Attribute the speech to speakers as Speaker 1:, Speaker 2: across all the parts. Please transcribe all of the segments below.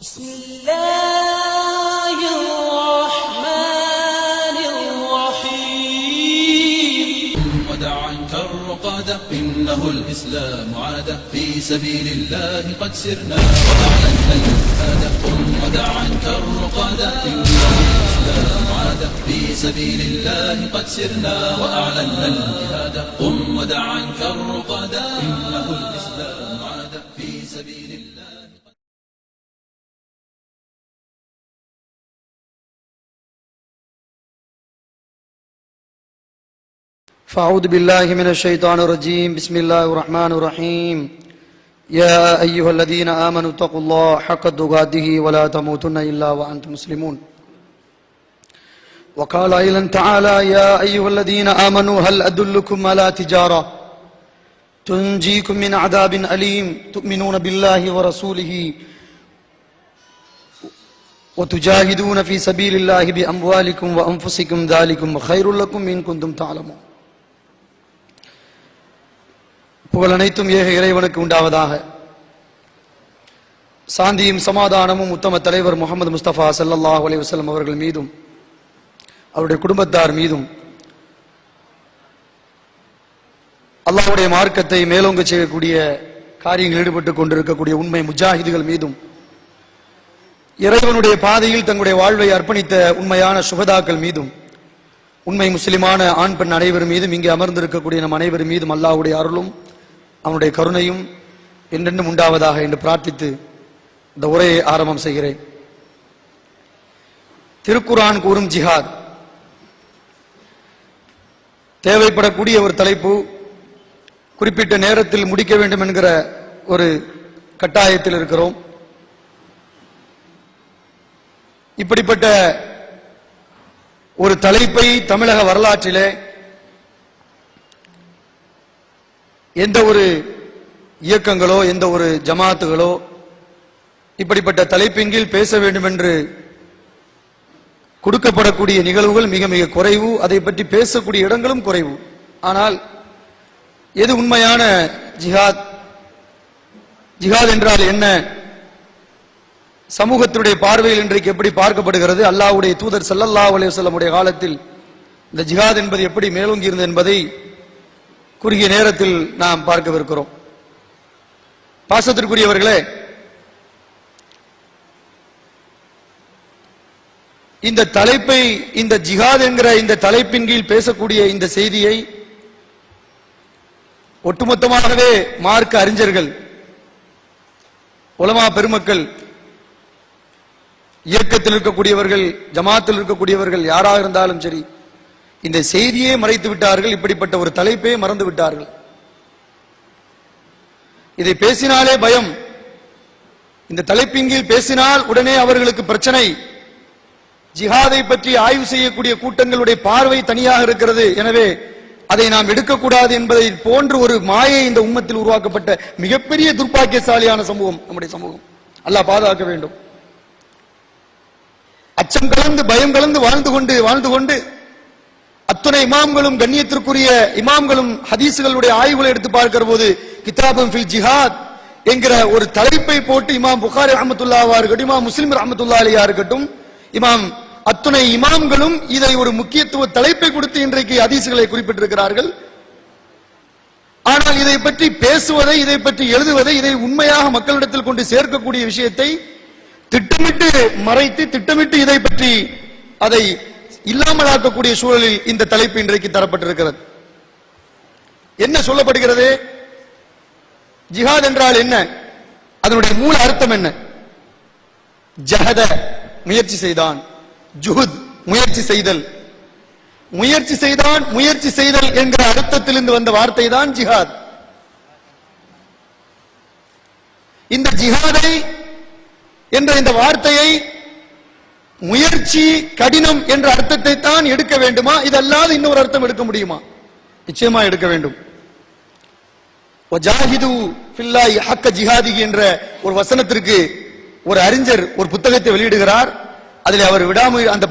Speaker 1: بسم الله الرحمن الرحيم ودع عنك الرقاد إنه الإسلام عاد في سبيل الله قد سرنا وأعلنا الجهاد قم ودع عنك الرقاد إنه الإسلام عاد في سبيل الله قد سرنا وأعلنا الجهاد قم ودع عنك الرقاد إنه الإسلام عاد في سبيل الله.
Speaker 2: فأعوذ بالله من الشيطان الرجيم بسم الله الرحمن الرحيم يا أيها الذين آمنوا اتقوا الله حق تقاته ولا تموتن إلا وأنتم مسلمون وقال أيضا تعالى يا أيها الذين آمنوا هل أدلكم على تجارة تنجيكم من عذاب أليم تؤمنون بالله ورسوله وتجاهدون في سبيل الله بأموالكم وأنفسكم ذلكم خير لكم إن كنتم تعلمون. புகழ் அனைத்தும் ஏக இறைவனுக்கு உண்டாவதாக. சாந்தியும் சமாதானமும் உத்தம தலைவர் முகமது முஸ்தபா ஸல்லல்லாஹு அலைஹி வஸல்லம் அவர்கள் மீதும் அவருடைய குடும்பத்தார் மீதும் அல்லாஹ்வுடைய மார்க்கத்தை மேலோங்க செய்யக்கூடிய காரியங்களில் ஈடுபட்டுக் கொண்டிருக்கக்கூடிய உண்மை முஜாஹிதுகள் மீதும் இறைவனுடைய பாதையில் தங்களுடைய வாழ்வை அர்ப்பணித்த உண்மையான சுகதாக்கள் மீதும் உண்மை முஸ்லிமான ஆண் பெண் அனைவர் மீதும் இங்கே அமர்ந்திருக்கக்கூடிய நம் அனைவர் மீதும் அல்லாஹ்வுடைய அருளும் அவனுடைய கருணையும் என்றென்றும் உண்டாவதாக என்று பிரார்த்தித்து இந்த உரையை ஆரம்பம் செய்கிறேன். திருக்குர்ஆன் கூறும் ஜிஹாத் தேவைப்படக்கூடிய ஒரு தலைப்பு. குறிப்பிட்ட நேரத்தில் முடிக்க வேண்டும் என்கிற ஒரு கட்டாயத்தில் இருக்கிறோம். இப்படிப்பட்ட ஒரு தலைப்பை தமிழக வரலாற்றிலே எந்த ஒரு இயக்கங்களோ எந்த ஒரு ஜமாத்துகளோ இப்படிப்பட்ட தலைப்பின் கீழ் பேச வேண்டும் என்று கொடுக்கப்படக்கூடிய நிகழ்வுகள் மிக மிக குறைவு. அதை பற்றி பேசக்கூடிய இடங்களும் குறைவு. ஆனால் எது உண்மையான ஜிஹாத், ஜிஹாத் என்றால் என்ன, சமூகத்தினுடைய பார்வையில் இன்றைக்கு எப்படி பார்க்கப்படுகிறது, அல்லாஹ்வுடைய தூதர் ஸல்லல்லாஹு அலைஹி வஸல்லம் உடைய காலத்தில் இந்த ஜிஹாத் என்பது எப்படி மேலோங்கி இருந்தது என்பதை குறுகிய நேரத்தில் நாம் பார்க்கவிருக்கிறோம். பாசத்திற்குரியவர்களே, இந்த தலைப்பை, இந்த ஜிஹாத் என்கிற இந்த தலைப்பின் கீழ் பேசக்கூடிய இந்த செய்தியை ஒட்டுமொத்தமாகவே மார்க்க அறிஞர்கள், உலமா பெருமக்கள், இயக்கத்தில் இருக்கக்கூடியவர்கள், ஜமாத்தில் இருக்கக்கூடியவர்கள் யாராக இருந்தாலும் சரி, இந்த செய்தியே மறைத்து விட்டார்கள். இப்படிப்பட்ட ஒரு தலைப்பே மறந்து விட்டார்கள். இதை பேசினாலே பயம். இந்த தலைப்பின் கீழ் பேசினால் உடனே அவர்களுக்கு பிரச்சனை. ஜிஹாதை பற்றி ஆய்வு செய்யக்கூடிய கூட்டங்களுடைய பார்வை தனியாக இருக்கிறது. எனவே அதை நாம் எடுக்கக்கூடாது என்பதை போன்று ஒரு மாயை இந்த உம்மத்தில் உருவாக்கப்பட்ட மிகப்பெரிய துர்பாக்கியசாலியான சமூகம் நம்முடைய சமூகம். அல்லாஹ் பாதுகாக்க வேண்டும். அச்சம் கலந்து பயம் கலந்து வாழ்ந்து கொண்டு அத்துணை இமாம்களும், கண்ணியத்திற்குரிய இமாம்களும் ஹதீஸ்களுடைய ஆய்வுகளை எடுத்து பார்க்கிற போது கிதாபும் ஃபில் ஜிஹாத் என்கிற ஒரு தலைப்பை போட்டு இமாம் புகாரி ரஹ்மத்துல்லாஹி இருக்கட்டும், இமாம் முஸ்லிம் ரஹ்மத்துல்லாஹி அலைஹி இருக்கட்டும், இமாம் அத்துணை இமாம்களும் இதை ஒரு முக்கியத்துவ தலைப்பை கொடுத்து இன்றைக்கு ஹதீஸ்களை குறிப்பிட்டிருக்கிறார்கள். ஆனால் இதை பற்றி பேசுவதை, இதை பற்றி எழுதுவதை, இதை உண்மையாக மக்களிடத்தில் கொண்டு சேர்க்கக்கூடிய விஷயத்தை திட்டமிட்டு மறைத்து, திட்டமிட்டு இதை பற்றி அதை இல்லாமலாக்கக்கூடிய சூழலில் இந்த தலைப்பு இன்றைக்கு தரப்பட்டிருக்கிறது. என்ன சொல்லப்படுகிறது? ஜிஹாத் என்றால் என்ன? அதனுடைய மூல அர்த்தம் என்ன? ஜஹத முயற்சி செய்தான், ஜுஹுத் முயற்சி செய்தல், முயற்சி செய்தான், முயற்சி செய்தல் என்கிற அர்த்தத்திலிருந்து வந்த வார்த்தை தான் ஜிஹாத். இந்த ஜிஹாதை என்ற இந்த வார்த்தையை முயற்சி, கடினம் என்ற அர்த்தத்தை தான் எடுக்க வேண்டுமா? இதல்லாது இன்னொரு அர்த்தம் எடுக்க முடியுமா? நிச்சயமா எடுக்க வேண்டும். வஜாஹிது ஃபில்லாஹி ஹக்க ஜிஹாதிஹி என்ற ஒரு வசனத்திற்கு ஒரு அறிஞர் ஒரு புத்தகத்தை வெளியிடுகிறார். அதில் அவர் விடாமல் அந்த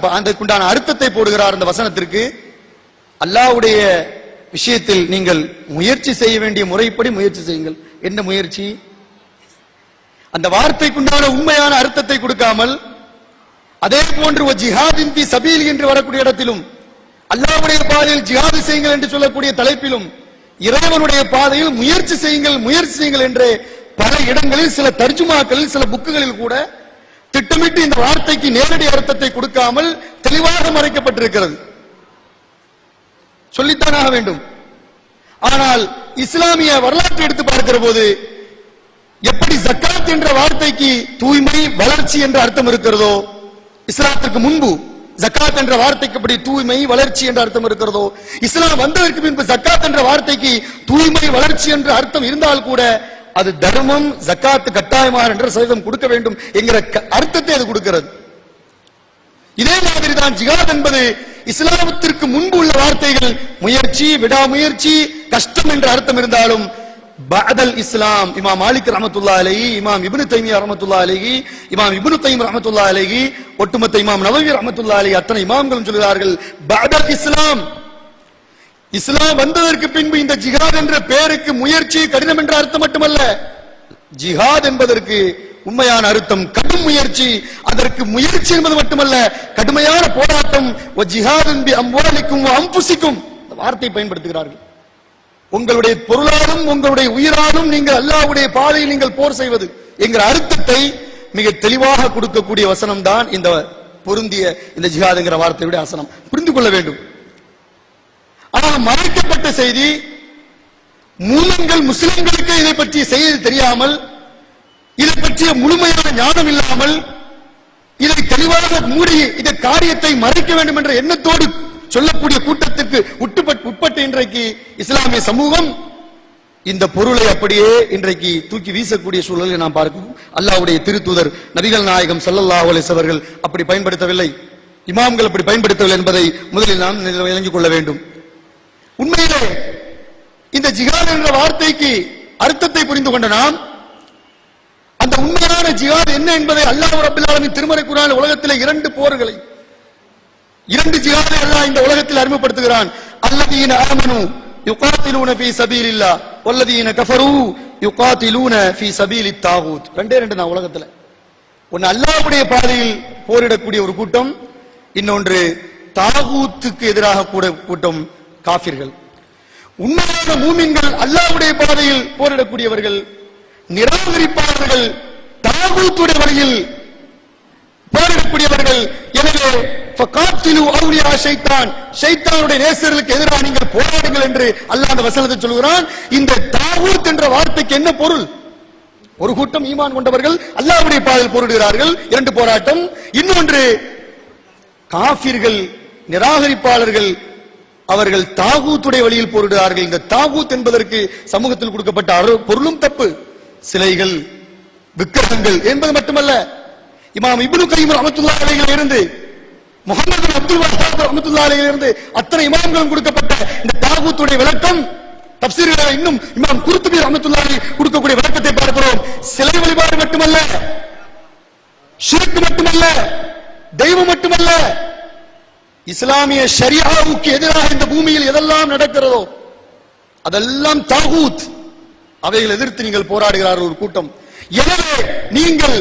Speaker 2: அர்த்தத்தை போடுகிறார். அந்த வசனத்திற்கு அல்லாஹ்வுடைய விஷயத்தில் நீங்கள் முயற்சி செய்ய வேண்டிய முறைப்படி முயற்சி செய்யுங்கள். என்ன முயற்சி? அந்த வார்த்தைக்குண்டான உண்மையான அர்த்தத்தை கொடுக்காமல், அதே போன்று ஜிஹாதின் ஃபீ சபீல் என்று வரக்கூடிய இடத்திலும், அல்லாஹ்வுடைய பாதையில் ஜிஹாது செய்யுங்கள் என்று சொல்லக்கூடிய தலைப்பிலும், இறைவனுடைய பாதையில் முயற்சி செய்யுங்கள் என்று பல இடங்களில், சில தர்ஜுமாக்களில், சில புக்குகளில் கூட திட்டமிட்டு இந்த வார்த்தைக்கு நேரடி அர்த்தத்தை கொடுக்காமல் தெளிவாக மறைக்கப்பட்டிருக்கிறது. சொல்லித்தான் ஆக வேண்டும். ஆனால் இஸ்லாமிய வரலாற்றை எடுத்து பார்க்கிற போது, எப்படி ஜக்காத் என்ற வார்த்தைக்கு தூய்மை, வளர்ச்சி என்ற அர்த்தம் இருக்கிறதோ, இஸ்லாத்திற்கு முன்பு ஜக்காத் என்ற வார்த்தைக்கு எப்படி தூய்மை, வளர்ச்சி என்ற அர்த்தம் இருக்கிறதோ, இஸ்லாம் வந்ததற்கு பின்பு ஜக்காத் என்ற வார்த்தைக்கு தூய்மை, வளர்ச்சி என்ற அர்த்தம் இருந்தால் கூட அது தர்மம், ஜக்காத்து கட்டாயமாக என்ற சதவீதம் கொடுக்க வேண்டும் என்கிற அர்த்தத்தை அது கொடுக்கிறது. இதே மாதிரிதான் ஜிஹாத் என்பது இஸ்லாமத்திற்கு முன்பு உள்ள வார்த்தைகள் முயற்சி, விடாமுயற்சி, கஷ்டம் என்ற அர்த்தம் இருந்தாலும், பஅதல் இஸ்லாம் இமாம் மாலிக் ரஹ்மத்துல்லாஹி அலைஹி, இமாம் இப்னு தைமியா ரஹ்மத்துல்லாஹி அலைஹி, இமாம் இப்னு தைம் ரஹ்மத்துல்லாஹி அலைஹி, ஒட்டுமொத்த இமாம் நவவி ரஹ்மத்துல்லாஹி அலைஹி அத்தனை இமாம்களும் சொல்கிறார்கள், பஅதல் இஸ்லாம், இஸ்லாம் வந்ததற்கு பின்பு இந்த ஜிஹாத் என்ற பெயருக்கு முயற்சி, கடினம் என்ற அர்த்தம் மட்டுமல்ல, ஜிஹாத் என்பதற்கு உண்மையான அர்த்தம் கடும் முயற்சி. அதற்கு முயற்சி என்பது மட்டுமல்ல, கடுமையான போராட்டம். ஜிஹாதுன் பி அம்வாலிக்கும் வ அன்ஃபுசிக்கும் வார்த்தை பயன்படுத்துகிறார்கள். உங்களுடைய பொருளாலும் உங்களுடைய உயிராலும் நீங்கள் அல்லாஹ்வுடைய பாதையில் நீங்கள் போர் செய்வது என்கிற அர்த்தத்தை மிக தெளிவாக கொடுக்கக்கூடிய வசனம் தான் இந்த பொருந்திய இந்த ஜிஹாத் என்கிற வார்த்தையுடைய வசனம். புரிந்து கொள்ள வேண்டும். ஆனால் மறைக்கப்பட்ட செய்தி, மூலங்கள் முஸ்லிம்களுக்கு இதை பற்றிய செய்தி தெரியாமல், இதை பற்றிய முழுமையான ஞானம் இல்லாமல், இதை தெளிவாக மூடி இந்த காரியத்தை மறைக்க வேண்டும் என்ற எண்ணத்தோடு சொல்லக்கூடிய கூட்டத்திற்கு உட்பட்டு இன்றைக்கு இஸ்லாமிய சமூகம் இந்த பொருளை அப்படியே இன்றைக்கு தூக்கி வீசக்கூடிய சூழலை நாம் பார்க்கிறோம். அல்லாஹ்வுடைய திருத்தூதர் நபிகள் நாயகம் ஸல்லல்லாஹு அலைஹி வஸல்லம் அவர்கள் அப்படி பயன்படுத்தவில்லை, இமாம்கள் அப்படி பயன்படுத்தவில்லை என்பதை முதலில் நாம் விளங்கிக் கொள்ள வேண்டும். உண்மையிலே இந்த ஜிஹாத் என்ற வார்த்தைக்கு அர்த்தத்தை புரிந்து கொண்ட நாம், அந்த உண்மையான ஜிஹாத் என்ன என்பதை அல்லாஹ் ரப்பல் ஆலமீன் திருமறை குர்ஆனில் உலகத்திலே இரண்டு ஜிஹாதை அல்லாஹ் இந்த உலகத்தில் அறிமுகப்படுத்துகிறான். அல்லதீன ஆமனு யுகாத்திலூன ஃபீ சபீலில்லாஹ் வல்லதீன கஃபரு யுகாத்திலூன ஃபீ சபீலித் தாகூத். ரெண்டு நான் உலகத்துல ஒன்னு அல்லாஹ்வுடைய பாதையில் போரிடக்கூடிய ஒரு கூட்டம், இன்னொன்று தாகூத்துக்கு எதிராக கூட்டம் காஃபிர்கள். உண்மையான மூமின்கள் அல்லாஹ்வுடைய பாதையில் போரிடக்கூடியவர்கள், நிராகரிப்பாளர்கள் தாகூத்துடைய வழியில் போரிடக்கூடியவர்கள். எனவே ஃபகாத்திலு அவுலியா ஷைத்தான், ஷைத்தானுடைய நேசர்களுக்கு எதிராக நீங்கள் போராடுங்கள் என்று அல்லாஹ் அந்த வசனத்தை சொல்கிறான். இந்த தாகூத் என்ற வார்த்தைக்கு என்ன பொருள்? ஒரு கூட்டம் ஈமான் கொண்டவர்கள் அல்லாஹ்வுடைய பாதையில் போரிடுகிறார்கள், இரண்டு போராட்டம். இன்னொன்று காஃபிர்கள், நிராகரிப்பாளர்கள், அவர்கள் தாகூத்துடைய வழியில் போரிடுகிறார்கள். இந்த தாகூத் என்பதற்கு சமூகத்தில் கொடுக்கப்பட்ட பொருளும் தப்பு. சிலைகள், விக்கிரகங்கள் என்பது மட்டுமல்ல, இமாம் இப்னு கைம் ரஹ்மத்துல்லாஹி அலைஹி இருந்து, முஹம்மது பின் அப்துல் வஹ்ஹாப் ரஹ்மத்துல்லாஹி அலைஹி இருந்து அத்தனை இமாம்களும் கொடுக்கப்பட்ட இந்த தாகூத்துடைய விளக்கம் தஃப்சீரில் இன்னும் இமாம் குர்துபி ரஹ்மத்துல்லாஹி அலைஹி கொடுக்கக்கூடிய விளக்கத்தை பார்க்கிறோம். சிலை வழிபாடு மட்டுமல்ல, ஷிர்க் மட்டுமல்ல, தெய்வம் மட்டுமல்ல, இஸ்லாமிய ஷரியாவுக்கு எதிராக இந்த பூமியில் எதெல்லாம் நடக்கிறதோ அதெல்லாம் தாகூத். அவைகள் எதிர்த்து நீங்கள் போராடுகிறார்கள் ஒரு கூட்டம். எனவே நீங்கள்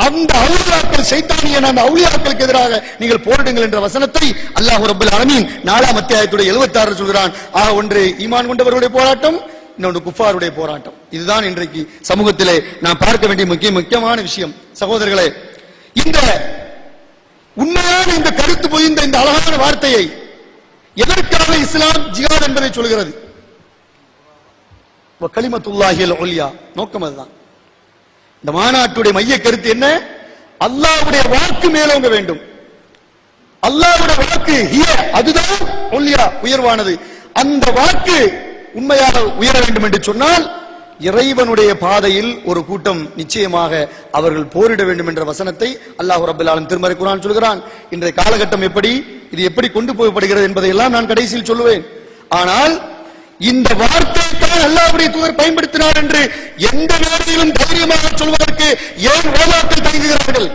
Speaker 2: அந்த அவுலியாக்கள், ஷைத்தானியன் அந்த அவுலியாக்களுக்கு எதிராக நீங்கள் போரிடுங்கள் என்ற வசனத்தை அல்லாஹ் ரப்பல் ஆலமீன் 4ஆம் அத்தியாயத்துடைய 76 சொல்கிறான். ஆக ஒன்று ஈமான் கொண்டவர்களுடைய போராட்டம், இன்னொன்று குஃபாருடைய போராட்டம். இதுதான் இன்றைக்கு சமூகத்திலே நாம் பார்க்க வேண்டிய முக்கியமான விஷயம். சகோதரர்களே, இந்த உண்மையான இந்த கருத்து பொதிந்த இந்த அழகான வார்த்தையை எதற்காக இஸ்லாம் ஜிஹாத் என்பதை சொல்கிறது? கலிமத்துல்லாஹில் உல்யா, நோக்கம் அதுதான். இந்த மாநாட்டுடைய மைய கருத்து என்ன? அல்லாஹ்வுடைய வாக்கு மேலோங்க வேண்டும். அல்லாஹ்வுடைய வாக்கு அதுதான் உல்யா, உயர்வானது. அந்த வாக்கு உண்மையாக உயர வேண்டும் என்று சொன்னால் இறைவனுடைய பாதையில் ஒரு கூட்டம் நிச்சயமாக அவர்கள் போரிட வேண்டும் என்ற வசனத்தை அல்லாஹ் ரப்பல் ஆலமீன் திருமறை குர்ஆன் சொல்கிறான். இன்றைய காலகட்டம் எப்படி, இது எப்படி கொண்டு போகப்படுகிறது என்பதையெல்லாம் நான் கடைசியில் சொல்லுவேன். ஆனால் இந்த வார்த்தையை அல்லாஹ்வுடைய தூதர் பயன்படுத்தினார் என்று எந்த நேரத்திலும் தைரியமாக சொல்வதற்கு ஏன் உலமாக்கள் தயங்குகிறார்கள்?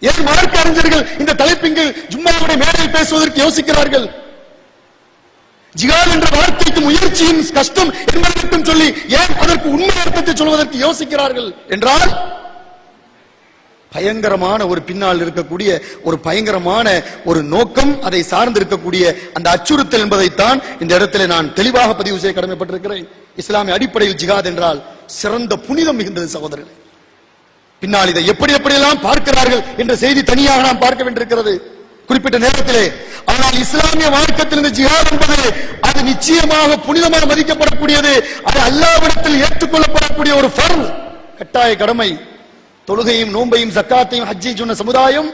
Speaker 2: ஏன் மார்க்க அறிஞர்கள் இந்த தலைப்பின் ஜும்மாவுடைய மேடையில் பேசுவதற்கு யோசிக்கிறார்கள்? ஜிஹாத் என்ற வார்த்தைக்கு முயற்சியின் கஷ்டம் என்பதை மட்டும் சொல்லி ஏன் அதற்கு உண்மை அர்த்தத்தை சொல்வதற்கு யோசிக்கிறார்கள் என்றால் பயங்கரமான ஒரு பின்னால் இருக்கக்கூடிய ஒரு பயங்கரமான ஒரு நோக்கம், அதை சார்ந்து இருக்கக்கூடிய அந்த அச்சுறுத்தல் என்பதைத்தான் இந்த இடத்துல நான் தெளிவாக பதிவு செய்ய கடமைப்பட்டிருக்கிறேன். இஸ்லாமிய அடிப்படையில் ஜிஹாத் என்றால் சிறந்த புனிதம் மிகுந்தது சகோதரர்களே. பின்னால் இதை எப்படி எப்படியெல்லாம் பார்க்கிறார்கள் என்ற செய்தி தனியாக நாம் பார்க்க வேண்டியிருக்கிறது குறிப்பிட்ட நேரத்திலே. ஆனால் இஸ்லாமிய மார்க்கத்தில் இந்த ஜிஹாத் என்பது அது நிச்சயமாக புனிதமாக மதிக்கப்படக்கூடியது, அது அல்லாஹ்விடத்தில் ஏற்றுக்கொள்ளப்படக்கூடிய ஒரு ஃபர்ல், கட்டாய கடமை. தொழுகையும் நோன்பையும் ஜக்காத்தையும் ஹஜ்ஜை சொன்ன சமுதாயம்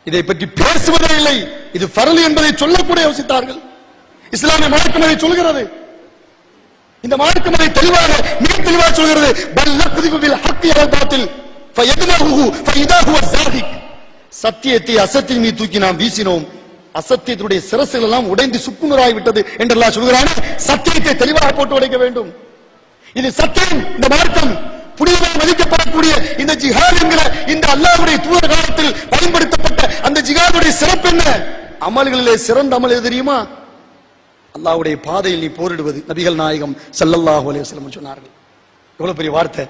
Speaker 2: இதை பற்றி பேசுவதே இல்லை. இது ஃபர்ல் என்பதை சொல்லக்கூட யோசித்தார்கள். இஸ்லாமிய மார்க்கம் அதை சொல்கிறது. இந்த மார்க்கம் அதை தெளிவாக மிக தெளிவாக சொல்கிறது. சத்தியத்தை அசத்தின் மீது தூக்கி நாம் வீசினோம், அசத்தியத்துடைய சிரசுகள் எல்லாம் உடைந்து சுக்குநூறாய் விட்டது என்றெல்லாம் சொல்கிறான். சத்தியத்தை தெளிவாக போட்டு உடைக்க வேண்டும். இது சத்தியம். இந்த மார்க்கம் புனிதமாக மதிக்கப்படக்கூடிய இந்த ஜிஹாத் என்கிற இந்த அல்லாஹ்வுடைய தூதர் காலத்தில் பயன்படுத்தப்பட்ட அந்த ஜிஹாதுடைய சிறப்பு என்ன? அமல்களிலே சிறந்த அமல் எது தெரியுமா? அல்லாஹ்வுடைய பாதையில் நீ போரிடுவது. நபிகள் நாயகம் ஸல்லல்லாஹு அலைஹி வஸல்லம் சொன்னார்கள். எவ்வளவு பெரிய வார்த்தை!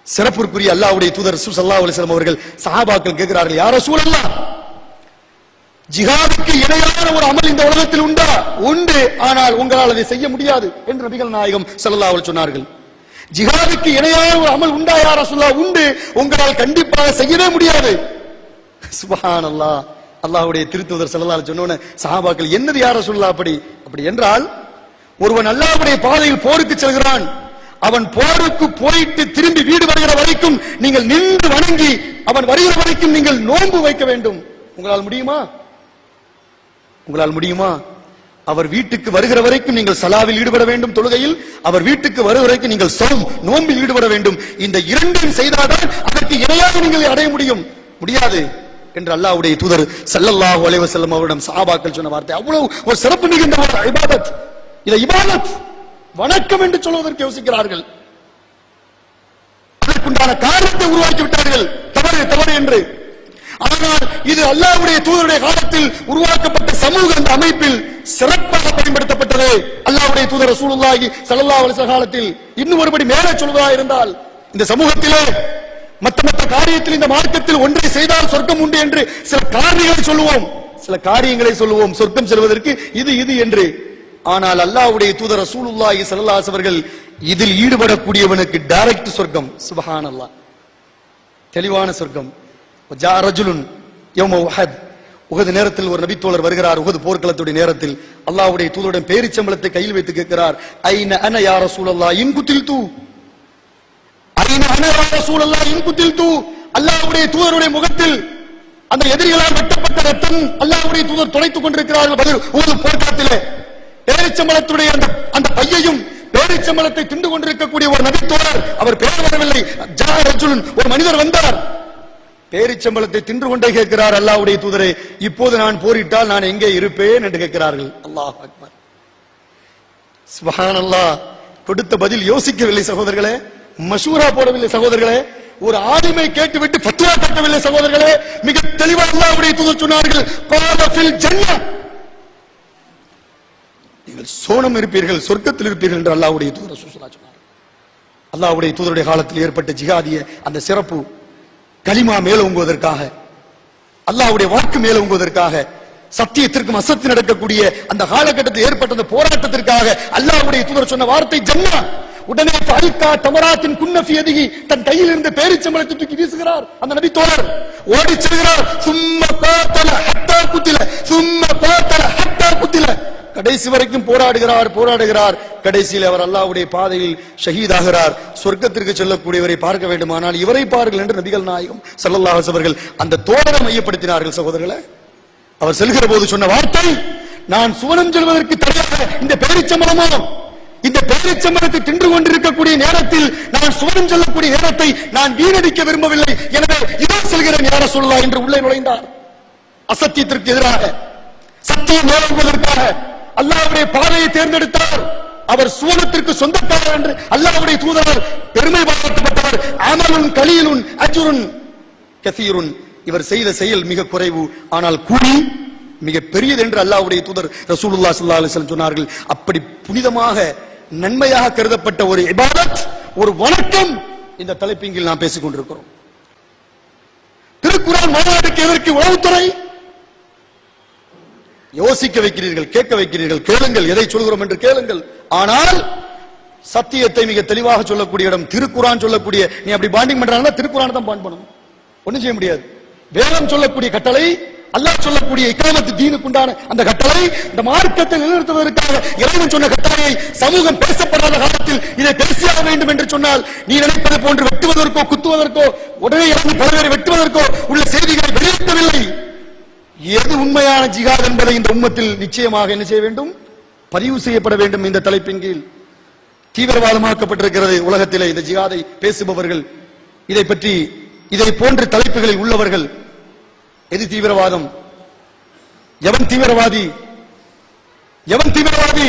Speaker 2: சிறப்புக்குரிய அல்லாஹ்வுடைய தூதர் ஸல்லல்லாஹு அலைஹி வஸல்லம் அவர்கள் சஹாபாக்கள் கேட்கிறார்கள், யா ரசூலல்லாஹ், ஜிஹாதுக்கு இணையான ஒரு அமல் இந்த உலகத்தில் உண்டா? உண்டு, ஆனால் உங்களால் அதை செய்ய முடியாது என்று நபிகள் நாயகம் ஸல்லல்லாஹு அலைஹி சொன்னார்கள். ஜிஹாதுக்கு இணையான ஒரு அமல் உண்டா யா ரசூலல்லாஹ்? உண்டு, உங்களால் கண்டிப்பாக செய்யவே முடியாது. சுப்ஹானல்லாஹ். அல்லாஹ்வுடைய திருத்தூதர் ஸல்லல்லாஹு அலைஹி சொன்னோனே சஹாபாக்கள் என்னது யா ரசூலல்லாஹ் அப்படி என்றால், ஒருவன் அல்லாஹ்வுடைய பாதையில் போருக்கு செல்கிறான், அவன் போருக்கு போயிட்டு திரும்பி வீடு வருகிற வரைக்கும் நீங்கள் நின்று வணங்கி அவன் வருகிற வரைக்கும் நீங்கள் நோன்பு வைக்க வேண்டும். உங்களால் முடியுமா? உங்களால் முடியுமா? அவர் வீட்டுக்கு வருகிற வரைக்கும் நீங்கள் சலாவில் ஈடுபட வேண்டும், தொழுகையில். அவர் வீட்டுக்கு வருகிற வரைக்கும் நீங்கள் சௌம் நோன்பில் ஈடுபட வேண்டும். இந்த இரண்டையும் செய்தால்தான் அதற்கு இணையாக நீங்கள் அடைய முடியும். முடியாது என்று அல்லாஹ்வுடைய தூதர் ஸல்லல்லாஹு அலைஹி வஸல்லம் அவரிடம் சஹாபாக்கள் சொன்ன வார்த்தை அவ்வளவு ஒரு சிறப்பு மிகுந்த ஒரு இபாதத். இதை இபாதத், வணக்கம் என்று சொல்வதற்கு யோசிக்கிறார்கள். அதற்குண்டான காரணத்தை உருவாக்கி விட்டார்கள், தவறு என்று. ஆனால் இது அல்லாஹ்வுடைய தூதருடைய காலத்தில் உருவாக்கப்பட்ட சமூக அந்த அமைப்பில் சிறப்பாக பயன்படுத்தப்பட்டது. அல்லாஹ்வுடைய தூதர் ரசூலுல்லாஹி ஸல்லல்லாஹு அலைஹி வஸல்லம் காலத்தில் இன்னும் ஒருபடி மேலே சொல்வதா இருந்தால், இந்த சமூகத்திலே மற்ற காரியத்தில் இந்த மார்க்கத்தில் ஒன்றை செய்தால் சொர்க்கம் உண்டு என்று சில காரியங்களை சொல்லுவோம் சொர்க்கம் செல்வதற்கு இது என்று. ஆனால் அல்லாஹ்வுடைய தூதர் ரசூலுல்லாஹி ஸல்லல்லாஹு அலைஹி அவர்கள் இதில் ஈடுபடக்கூடியவனுக்கு டைரக்ட் சொர்க்கம். சுப்ஹானல்லாஹ், தெளிவான சொர்க்கம். ஜா ரஜுலுன் யௌம உஹத், உஹது நேரத்தில் ஒரு நபித்தோழர் வருகிறார். உஹது போர்க்களத்துடைய நேரத்தில் அல்லாஹ்வுடைய தூதருடன் பேரிச்சம்பளத்தை கையில் வைத்து கேட்கிறார், ஐன அன யா ரசூலல்லாஹ் இன் குதில்து, ஐன அன யா ரசூலல்லாஹ் இன் குதில்து. அல்லாஹ்வுடைய தூதருடைய முகத்தில் அந்த எதிரிகளால் வெட்டப்பட்ட ரத்தம் அல்லாஹ்வுடைய தூதர் துடைத்துக் கொண்டிருக்கிறார்கள். பதில் உஹது போர்க்களத்திலே பேரிச்சம்பளத்துடைய அந்த பையையும் பேரிச்சம்பளத்தை தின்று கொண்டிருக்கக்கூடிய ஒரு நபித்தோழர், அவர் பேர் வரவில்லை, ஜா ரஜுலுன், ஒரு மனிதர் வந்தார். பேரிச்சம்பளத்தை தின்று கொண்டே கேட்கிறார், அல்லாஹ்வுடைய தூதரே, இப்போது நான் போரிட்டால் நான் எங்கே இருப்பேன் என்று கேட்கிறார்கள். அல்லாஹ் அக்பர், சுப்ஹானல்லாஹ். கொடுத்த பதில் யோசிக்கவில்லை சகோதரர்களே, மஷூரா போடவில்லை சகோதரர்களே, ஒரு ஆலிமை கேட்டுவிட்டு ஃபத்வா கட்டவில்லை சகோதரர்களே. மிக தெளிவாக அல்லாஹ்வுடைய தூதர் சொன்னார்கள், கால ஃபில் ஜன்னah, நீங்கள் சோனம் இருப்பீர்கள், சொர்க்கத்தில் இருப்பீர்கள் என்று அல்லாஹ்வுடைய தூதர் சொன்னார். அல்லாஹ்வுடைய தூதருடைய காலத்தில் ஏற்பட்ட ஜிஹாதிய அந்த சிறப்பு கலிமா மேலோங்குவதற்காக, அல்லாஹ்வுடைய வாக்கு மேலோங்குவதற்காக, சத்தியத்திற்கும் அசத்து நடக்கக்கூடிய அந்த காலகட்டத்தில் ஏற்பட்ட அந்த போராட்டத்திற்காக அல்லாஹ்வுடைய தூதர் சொன்ன வார்த்தை ஜன்னா. உடனே அல்கா தமராத்தின் குன்னஃபியதிகி, தன் கையில் இருந்த பேரிச்சம்பளத்தை தூக்கி வீசுகிறார் அந்த நபி தோழர், ஓடி செல்கிறார். சும்ம காத்தல ஹத்தா குத்தில, சும்ம காத்தல ஹத்தா குத்தில, கடைசி வரைக்கும் போராடுகிறார். கடைசியில் அவர் அல்லாஹ்வுடைய பாதையில் ஷஹீதாகிறார். சொர்க்கத்திற்கு செல்லக்கூடியவரை பார்க்க வேண்டுமானால் இவரை பாருங்கள் என்று நபிகள் நாயகம் ஸல்லல்லாஹு அலைஹி அவர்கள் அந்த தோழரை மையப்படுத்தினார்கள் சகோதரர்களே. அவர் செல்கிற போது சொன்ன வார்த்தை, நான் சுவனம் செல்வதற்கு தயாராக இந்த பேரிச்சம்பளமோ, இந்த பேரிச்சம்பளத்தை தின்று கொண்டிருக்கக்கூடிய நேரத்தில் நான் சுவனம் செல்லக்கூடிய நேரத்தை நான் வீணடிக்க விரும்பவில்லை, எனவே இதோ செல்கிறேன் யா ரசூலல்லாஹ் என்று உள்ளே நுழைந்தார். அசத்தியத்திற்கு எதிராக சத்தியம் மேலோங்குவதற்காக அல்லாஹ்வுடைய பாதையை தேர்ந்தெடுத்தார். அவர் சுவனத்திற்கு சொந்தக்காரர் என்று அல்லாஹ்வுடைய தூதரால் பெருமை பாராட்டப்பட்டவர். அமலுன் கலீலுன் அஜ்ருன் கஸீருன், இவர் செய்த செயல் மிக குறைவு, ஆனால் கூலி மிக பெரியது என்று அல்லாஹ்வுடைய தூதர் ரசூலுல்லாஹி ஸல்லல்லாஹு அலைஹி வஸல்லம் சொன்னார்கள். அப்படி புனிதமாக நன்மையாக கருதப்பட்ட ஒரு இபாதத், ஒரு வணக்கம் இந்த தலைப்பின் கீழ் நாம் பேசிக் கொண்டிருக்கிறோம். திருக்குர்ஆன் மாநாடுக்கு எதற்கு உளவுத்துறை? யோசிக்க வைக்கிறீர்கள், கேட்க வைக்கிறீர்கள். கேளுங்கள், எதை சொல்கிறோம் என்று கேளுங்கள். ஆனால் சத்தியத்தை மிக தெளிவாக சொல்லக்கூடிய இடம் திருக்குர்ஆன் சொல்லக்கூடிய, நீ அப்படி பாண்டிங் பண்றாங்கன்னா திருக்குர்ஆன் தான் பாண்ட் பண்ணணும், ஒண்ணும் செய்ய முடியாது. வேதம் சொல்லக்கூடிய கட்டளை, அல்லாஹ் சொல்லக்கூடிய இக்காமத்து தீனுக்குண்டான அந்த கட்டளை, இந்த மார்க்கத்தை நிலைநிறுத்துவதற்காக இறைவன் சொன்ன கட்டளையை சமூகம் பேசப்படாத காலத்தில் இதை பேசியாக வேண்டும் என்று சொன்னால், நீ நினைப்பது போன்று வெட்டுவதற்கோ குத்துவதற்கோ உடனே இறங்கி பலரை வெட்டுவதற்கோ உள்ள செய்திகளை வெளியிட்டவில்லை. எது உண்மையான ஜிஹாத் என்பதை இந்த உம்மத்தில் நிச்சயமாக என்ன செய்ய வேண்டும்? பதிவு செய்யப்பட வேண்டும். இந்த தலைப்பின் கீழ் தீவிரவாதமாக்கப்பட்டிருக்கிறது உலகத்திலே இந்த ஜிஹாதை பேசுபவர்கள், இதை பற்றி இதை போன்ற தலைப்புகளில் உள்ளவர்கள். எது தீவிரவாதம்? எவன் தீவிரவாதி? எவன் தீவிரவாதி?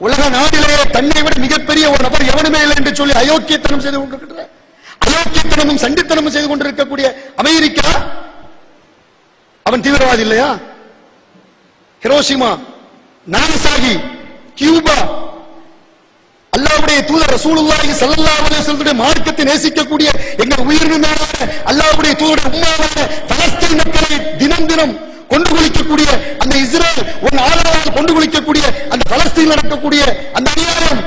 Speaker 2: உலக நாட்டிலே தன்னை விட மிகப்பெரிய ஒரு நபர் எவனுமே இல்லை என்று சொல்லி அயோக்கியத்தனம் செய்து கொண்டிருக்கிற, அயோக்கியத்தனமும் சண்டித்தனமும் செய்து கொண்டிருக்கக்கூடிய அமெரிக்கா, அவன் தீவிரவாதி இல்லையா? ஹிரோஷிமா, நாகசாகி, கியூபா, அல்லாஹ்வுடைய தூதர் ரசூலுல்லாஹி ஸல்லல்லாஹு அலைஹி வஸல்லம் மார்க்கத்தை நேசிக்கக்கூடிய எங்கள் உயிரினமான அல்லாஹ்வுடைய தூதருடைய உம்மமான பலஸ்தீன் மக்களை தினம் தினம் கொண்டு குளிக்கக்கூடிய அந்த இஸ்ரேல் ஒரு ஆளவாக கொண்டு குளிக்கக்கூடிய அந்த பலஸ்தீனில் நடக்கக்கூடிய அந்த அநியாயம்,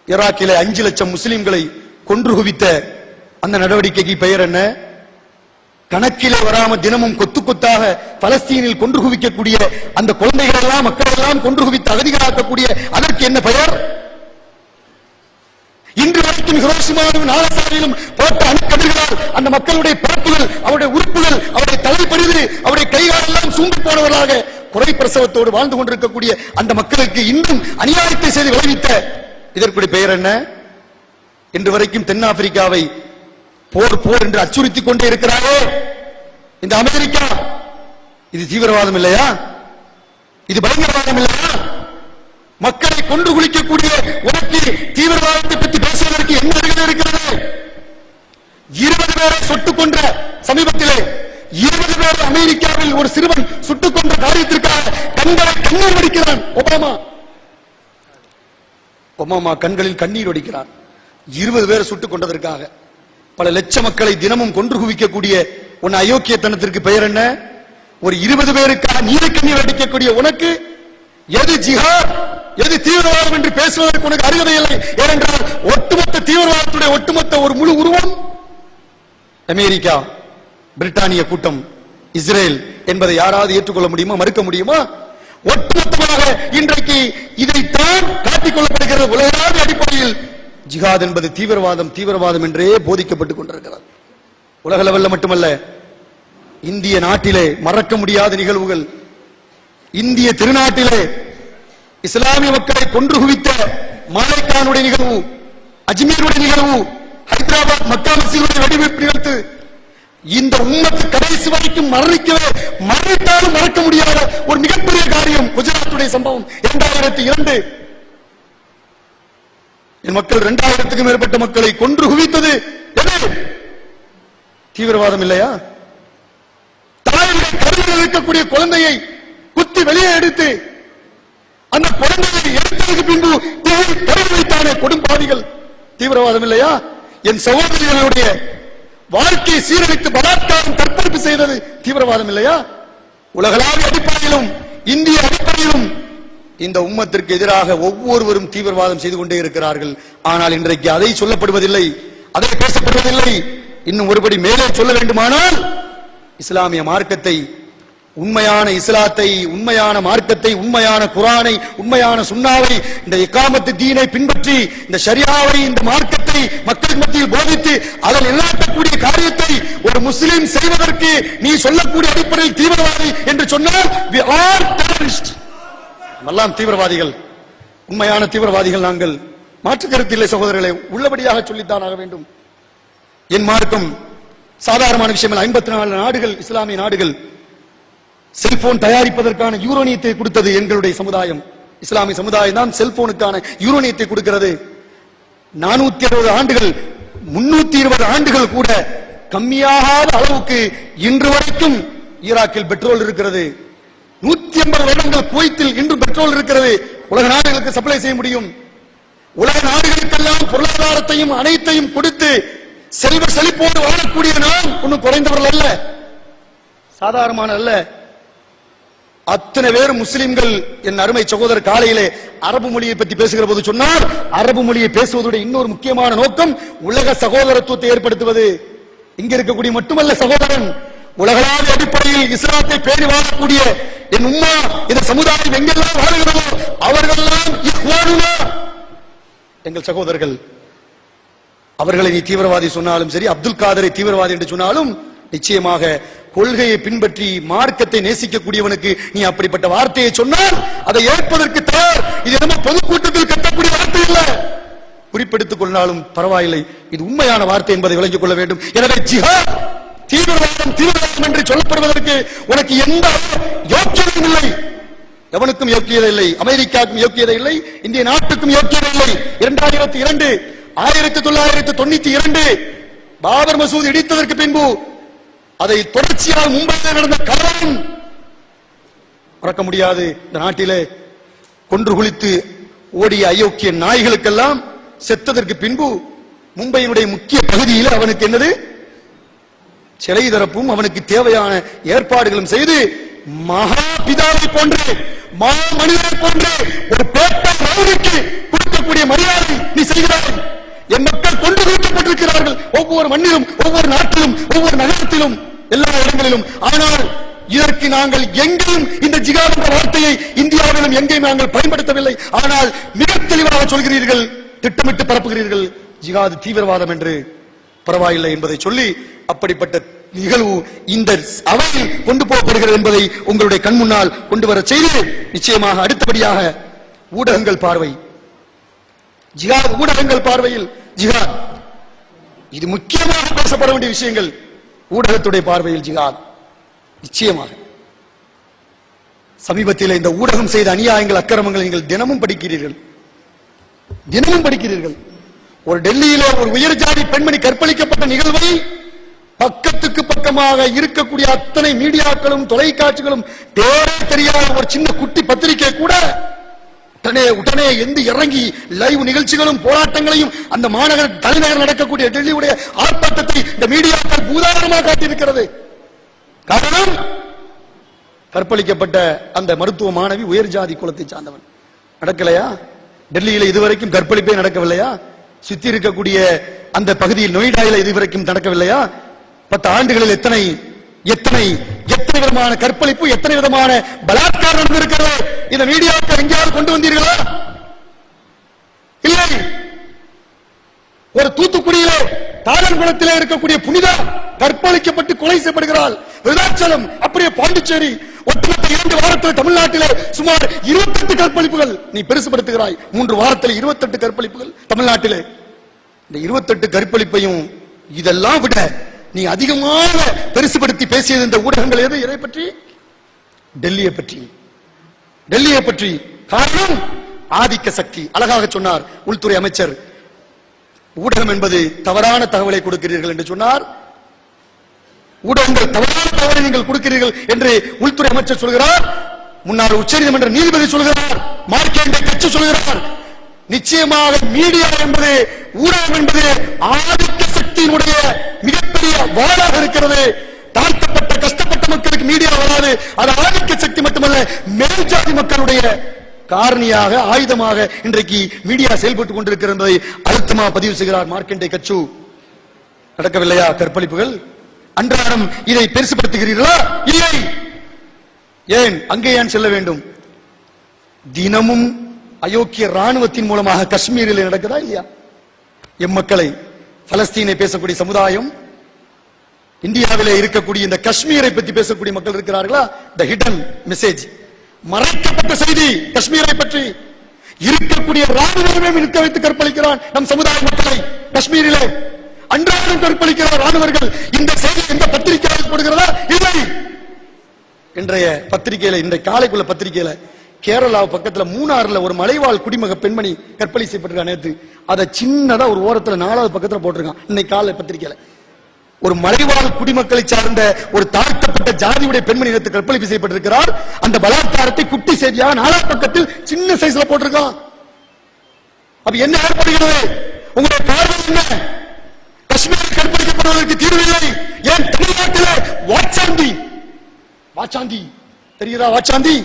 Speaker 2: ஈராக்கிலே 5 லட்சம் முஸ்லிம்களை கொன்று குவித்த அந்த நடவடிக்கைக்கு பெயர் என்ன? கணக்கிலே வராம தினமும் கொத்து கொத்தாக பலஸ்தீனில் கொன்று குவிக்கக்கூடிய அந்த குழந்தைகள் எல்லாம், மக்கள் எல்லாம் கொன்று குவித்து அகதிகளாக்கக்கூடிய அதற்கு என்ன பெயர்? இன்று வரைக்கும் ஹிரோஷிமாவிலும் நாகசாகியிலும் போட்ட அணுக்கதிர்களால் அந்த மக்களுடைய பிறப்புகள், அவருடைய உறுப்புகள், அவருடைய தலைப்படிவு, அவருடைய கைகால் எல்லாம் சூம்பி போனவர்களாக குறை பிரசவத்தோடு வாழ்ந்து கொண்டிருக்கக்கூடிய அந்த மக்களுக்கு இன்னும் அநியாயத்தை செய்து விளைவித்த இதற்குடைய பெயர் என்ன? இன்று வரைக்கும் தென்னாப்பிரிக்காவை போர் போர் என்று அச்சுறுத்திக் கொண்டே இருக்கிறாரே இந்த அமெரிக்கா, இது தீவிரவாதம் இல்லையா? இது பயங்கரவாதம் இல்லையா? மக்களை கொன்று குளிக்கக்கூடிய உனக்கு தீவிரவாதத்தை பற்றி பேசுவதற்கு என்ன அருகதை இருக்கிறது? 20 பேரை சுட்டுக் கொன்ற சமீபத்திலே 20 பேர் அமெரிக்காவில் ஒரு சிறுவன் சுட்டுக் கொன்ற காரியத்திற்காக கண்களை கண்ணீர் வடிக்கிறான் ஒபாமா. ஒபாமா கண்களில் கண்ணீர் வடிக்கிறார் 20 பேரை சுட்டுக் கொண்டதற்காக. பல லட்ச மக்களை தினமும் கொன்று குவிக்கக்கூடிய உன் அயோக்கியத்தனத்திற்கு பெயர் என்ன? ஒரு 20 பேருக்காக நீரை கண்ணீர் அடிக்கக்கூடிய உனக்கு எது ஜிஹாத், எது தீவிரவாதம் என்று பேசுவதற்கு உனக்கு அருகதை இல்லை. ஏனென்றால் ஒட்டுமொத்த தீவிரவாதத்துடைய ஒட்டுமொத்த ஒரு முழு உருவம் அமெரிக்கா, பிரிட்டானிய கூட்டம், இஸ்ரேல் என்பதை யாராவது ஏற்றுக்கொள்ள முடியுமா? மறுக்க முடியுமா? ஒட்டுமொத்தமாக இன்றைக்கு இதைத்தான் காட்டிக் கொள்ளப்படுகிறது. உலகளாவிய அடிப்படையில் ஜிஹாத் என்பது தீவிரவாதம், தீவிரவாதம் என்றே போதிக்கப்பட்டுக் கொண்டிருக்கிறது. உலக லெவலில் மட்டுமல்ல, இந்திய நாட்டிலே மறக்க முடியாத நிகழ்வுகள். இந்திய திருநாட்டிலே இஸ்லாமிய மக்களை கொன்று குவித்த மாலைக்கானுடைய நிகழ்வு, அஜ்மீருடைய நிகழ்வு, ஹைதராபாத் மக்கா மஸ்ஜிதுடைய வெடிவைப்பு நிகழ்த்து, இந்த உம்மத்து கடைசி வரைக்கும் மரணித்தாலும் மறக்க முடியாத ஒரு மிகப்பெரிய காரியம் குஜராத்துடைய சம்பவம் 2002. என் மக்கள் 2000க்கும் மேற்பட்ட மக்களை கொன்று குவித்தது தீவிரவாதம் இல்லையா? தாயுடைய கருவில் இருக்கக்கூடிய குழந்தையை குத்தி வெளியே எடுத்து அந்த குழந்தையை எடுத்ததுக்கு பின்பு கருவில் வைத்தானே கொடும்பாவிகள், தீவிரவாதம் இல்லையா? என் சகோதரிகளுடைய வாழ்க்கையை சீரழித்து பலாத்காரம் தற்பெடுப்பு செய்தது தீவிரவாதம் இல்லையா? உலகளாவிய அடிப்படையிலும் இந்திய அடிப்படையிலும் இந்த உம்மத்திற்கு எதிராக ஒவ்வொருவரும் தீவிரவாதம் செய்து கொண்டே இருக்கிறார்கள். ஆனால் இன்றைக்கு அதை சொல்லப்படுவதில்லை, அதை பேசப்படுவதில்லை. இன்னும் ஒருபடி மேலே சொல்ல வேண்டுமானால், இஸ்லாமிய மார்க்கத்தை, உண்மையான இஸ்லாத்தை, உண்மையான மார்க்கத்தை, உண்மையான குர்ஆனை, உண்மையான சுன்னாவை, இந்த இகாமத்து தீனை பின்பற்றி இந்த ஷரியாவை, இந்த மார்க்கத்தை மக்கள் மத்தியில் போதித்து அதில் நிலைநாட்டக்கூடிய காரியத்தை ஒரு முஸ்லிம் செய்வதற்கு நீ சொல்லக்கூடிய அடிப்படையில் தீவிரவாதி என்று சொன்னால் we are terrorists. எல்லாம் தீவிரவாதிகள், உண்மையான தீவிரவாதிகள் நாங்கள். மாற்று கருத்தில்லை சகோதரர்களை, உள்ளபடியாக சொல்லித்தான் ஆக வேண்டும். என் மார்க்கம் சாதாரணமான விஷயம். 54 நாடுகள், இஸ்லாமிய நாடுகள் செல்போன் தயாரிப்பதற்கான யூரோனியத்தை கொடுத்தது எங்களுடைய சமுதாயம். இஸ்லாமிய சமுதாயம் தான் செல்போனுக்கான யூரோனியத்தை கொடுக்கிறது. 460 ஆண்டுகள், 320 ஆண்டுகள் கூட கம்மியாகாத அளவுக்கு இன்று வரைக்கும் ஈராக்கில் பெட்ரோல் இருக்கிறது. 150 வருடங்கள் குவைத்தில் இன்று பெட்ரோல் இருக்கிறது. உலக நாடுகளுக்கு சப்ளை செய்ய முடியும். உலக நாடுகளுக்கெல்லாம் பொருளாதாரத்தையும் அனைத்தையும் கொடுத்து செல்வ செழிப்போடு வாழக்கூடிய நாம் ஒன்னும் குறைந்தவர்கள் அல்ல, சாதாரணமான அல்ல. அத்தனை பேர் முஸ்லிம்கள். என் அருமை சகோதரர் காலையிலே அரபு மொழியை பற்றி பேசுகிற போது சொன்னார், அரபு மொழியை பேசுவதுடைய இன்னொரு முக்கியமான நோக்கம் உலக சகோதரத்துவத்தை ஏற்படுத்துவது. இங்க இருக்கக்கூடிய மட்டுமல்ல சகோதரன், உலகளாவிய அடிப்படையில் இஸ்லாத்தை பேணி வாழக்கூடிய என் உம்மா, இந்த சமுதாயம் எங்கெல்லாம் வாழுகிறதோ அவர்களெல்லாம் இஹ்வானுனா, எங்கள் சகோதரர்கள். அவர்களை நீ தீவிரவாதி சொன்னாலும் சரி, அப்துல் காதரை தீவிரவாதி என்று சொன்னாலும் நிச்சயமாக கொள்கையை பின்பற்றி மார்க்கத்தை நேசிக்கக்கூடியவனுக்கு நீ அப்படிப்பட்ட வார்த்தையை சொன்னால் அதை ஏற்பதற்கு தயார். இது நம்ம பொதுக்கூட்டத்தில் கட்டக்கூடிய வார்த்தை இல்ல, குறிப்பெடுத்துக் கொண்டாலும் பரவாயில்லை, இது உண்மையான வார்த்தை என்பதை விளங்கிக் கொள்ள வேண்டும். எனவே ஜிஹாத் தீவிரவாதம் தீவிரவாதம் என்று சொல்லப்படுவதற்கு உனக்கு எந்த யோக்கியதையும் இல்லை, எவனுக்கும் யோக்கியதை இல்லை, அமெரிக்காவுக்கும் யோக்கியதை இல்லை, இந்திய நாட்டுக்கும் யோக்கியதை இல்லை. 2002 1992 பாபர் மசூதி இடித்ததற்கு பின்பு அதை தொடர்ச்சியாக மும்பையில் நடந்த கலவரம் மறக்க முடியாது. இந்த நாட்டிலே கொன்று குளித்து ஓடிய அயோக்கிய நாய்களுக்கெல்லாம் செத்ததற்கு பின்பு மும்பையினுடைய முக்கிய பகுதியில் அவனுக்கு என்னது சிலை தரப்பும் அவனுக்கு தேவையான ஏற்பாடுகளும் செய்து மகாபிதாவை போன்று மனிதரை போன்று ஒரு பேட்டை ரவுடிக்கு கொடுக்கக்கூடிய மரியாதை நீ செய்கிறாய். என் மக்கள் கொண்டு குவிக்கப்பட்டிருக்கிறார்கள் ஒவ்வொரு மண்ணிலும், ஒவ்வொரு நாட்டிலும், ஒவ்வொரு நகரத்திலும், எல்லா இடங்களிலும். ஆனால் இதற்கு நாங்கள் எங்கேயும் இந்த ஜிகாத் என்ற வார்த்தையை இந்தியாவிலும் எங்கேயும் நாங்கள் பயன்படுத்தவில்லை. ஆனால் மிக தெளிவாக சொல்கிறீர்கள், திட்டமிட்டு பரப்புகிறீர்கள் ஜிகாது தீவிரவாதம் என்று. பரவாயில்லை என்பதை சொல்லி அப்படிப்பட்ட நிகழ்வு இந்த அவையில் கொண்டு போகப்படுகிறது என்பதை உங்களுடைய கண் முன்னால் கொண்டு வர செய்து, நிச்சயமாக அடுத்தபடியாக ஊடகங்கள் பார்வை, ஜிகாத் ஊடகங்கள் பார்வையில் ஜிகாத், இது முக்கியமாக பேசப்பட வேண்டிய விஷயங்கள். ஊடகத்துடைய பார்வையில் ஜிகாத் நிச்சயமாக சமீபத்தில் இந்த ஊடகம் செய்த அநியாயங்கள் அக்கிரமங்கள் நீங்கள் தினமும் படிக்கிறீர்கள், தினமும் படிக்கிறீர்கள். ஒரு டெல்லியில ஒரு உயர் ஜாதி பெண்மணி கற்பழிக்கப்பட்ட நிகழ்வை பக்கத்துக்கு பக்கமாக இருக்கக்கூடிய அத்தனை மீடியாக்களும் தொலைக்காட்சிகளும் பேரே தெரியாத ஒரு சின்ன குட்டி பத்திரிகை கூட உடனே எந்த இறங்கி லைவ் நிகழ்ச்சிகளும் போராட்டங்களையும் அந்த மாநகர தலைநகர் நடக்கக்கூடிய டெல்லியுடைய ஆர்ப்பாட்டத்தை இந்த மீடியாக்கள் பூதாகரமாக காட்டியிருக்கிறது. காரணம், கற்பழிக்கப்பட்ட அந்த மருத்துவ மாணவி உயர் ஜாதி குலத்தை சார்ந்தவன். நடக்கலையா? டெல்லியில இதுவரைக்கும் கற்பழிப்பே நடக்கவில்லையா? சுத்தி இருக்கக்கூடிய அந்த பகுதியில் நொய்டாயில இதுவரைக்கும் நடக்கவில்லையா? 10 ஆண்டுகளில் எத்தனை எத்தனை எத்தனை விதமான கற்பழிப்பு, எத்தனை விதமான பலாத்காரம் நடந்திருக்கிறது. இந்த மீடியாக்கள் எங்கேயாவது கொண்டு வந்தீர்களா? இல்லை. ஒரு தூத்துக்குடியிலே தாளன்குளத்திலே இருக்கக்கூடிய புனிதா கற்பழிக்கப்பட்டு கொலை செய்யப்படுகிறாள். விருதாச்சலம், அப்படியே பாண்டிச்சேரி, ஒட்டுமொத்த 2 வாரத்தில் தமிழ்நாட்டிலே சுமார் 28 கற்பழிப்புகள். நீ பெருசுபடுத்துகிறாய். 3 வாரத்தில் 28 கற்பழிப்புகள் தமிழ்நாட்டிலே. இந்த 28 கற்பழிப்பையும் இதெல்லாம் விட நீ அதிகமாக பெருசுபடுத்தி பேசியது இந்த ஊடகங்கள் எது? எதை பற்றி? டெல்லியை பற்றி, டெல்லியை பற்றி. காரணம், ஆதிக்க சக்தி. அழகாக சொன்னார் உள்துறை அமைச்சர், ஊடகம் என்பது தவறான தகவலை கொடுக்கிறீர்கள் என்று சொன்னார். ஊடகங்கள் தவறான தகவலை நீங்கள் கொடுக்கிறீர்கள் என்று உள்துறை அமைச்சர் சொல்கிறார். முன்னாள் உச்சநீதிமன்ற நீதிபதி சொல்கிறார். மார்க்கெண்டை கட்சி சொல்கிறார். நிச்சயமாக மீடியா என்பது, ஊடகம் என்பது ஆதிக்க சக்தியினுடைய மிகப்பெரிய வாளாக இருக்கிறது. தாழ்த்தப்பட்ட கஷ்டப்பட்ட மக்களுக்கு மீடியா வராது. அது ஆதிக்க சக்தி மட்டுமல்ல, மேல்ஜாதி மக்களுடைய காரணியாக, ஆயுதமாக இன்றைக்கு மீடியா செயல்பட்டுக் கொண்டிருக்கிறது என்பதை அழுத்தமாக பதிவு செய்கிறார் மார்க்கெண்டை கட்சி. நடக்கவில்லையா கற்பழிப்புகள்? அன்றாடம் இதை பெருசுபடுத்துகிறீர்களா? இல்லை. ஏன் அங்கே ஏன் செல்ல வேண்டும்? தினமும் அயோக்கிய ராணுவத்தின் மூலமாக காஷ்மீரில் நடக்குதா இல்லையா? எம் மக்களை, பலஸ்தீனை பேசக்கூடிய சமுதாயம், இந்தியாவிலே இருக்கக்கூடிய இந்த காஷ்மீரை பற்றி பேசக்கூடிய மக்கள் இருக்கிறார்களா? த ஹிடன் மெசேஜ், மறைக்கப்பட்ட செய்தி காஷ்மீரை பற்றி. இருக்கக்கூடிய ராணுவமே நிற்க வைத்து கற்பழிக்கிறான் நம் சமுதாய மக்களை. காஷ்மீரிலே அன்றாடம் கற்பழிக்கிறார் ராணுவர்கள். இந்த செய்தி எந்த பத்திரிகையில் போடுகிறதா? இல்லை. இன்றைய பத்திரிகையில, இன்றைய காலைக்குள்ள பத்திரிகையில கேரளா பக்கத்துல மூணாறுல ஒரு மலைவாழ் குடிமக பெண்மணி கற்பழி செய்யப்பட்டிருக்கா நேற்று. அதை சின்னதா ஒரு ஓரத்துல 4வது பக்கத்துல போட்டிருக்கான் இன்னைக்கு காலை பத்திரிகையில. ஒரு மலைவாழ் குடிமக்களை சார்ந்த ஒரு தாழ்த்தப்பட்ட ஜாதியுடைய பெண்மணி இனத்துக்கு கற்பழிப்பு செய்யப்பட்டிருக்கிறார். அந்த பலாத்காரத்தை குட்டி செய்தியாக 4 பக்கத்தில் சின்ன சைஸ்ல போட்டிருக்கான். அப்ப என்ன ஏற்படுகிறது? உங்களுடைய பார்வை என்ன? காஷ்மீரில் கற்பழிக்கப்படுவதற்கு தீர்வு இல்லை. ஏன் தமிழ்நாட்டில் வாச்சாந்தி தெரியுதா? வாச்சாந்தி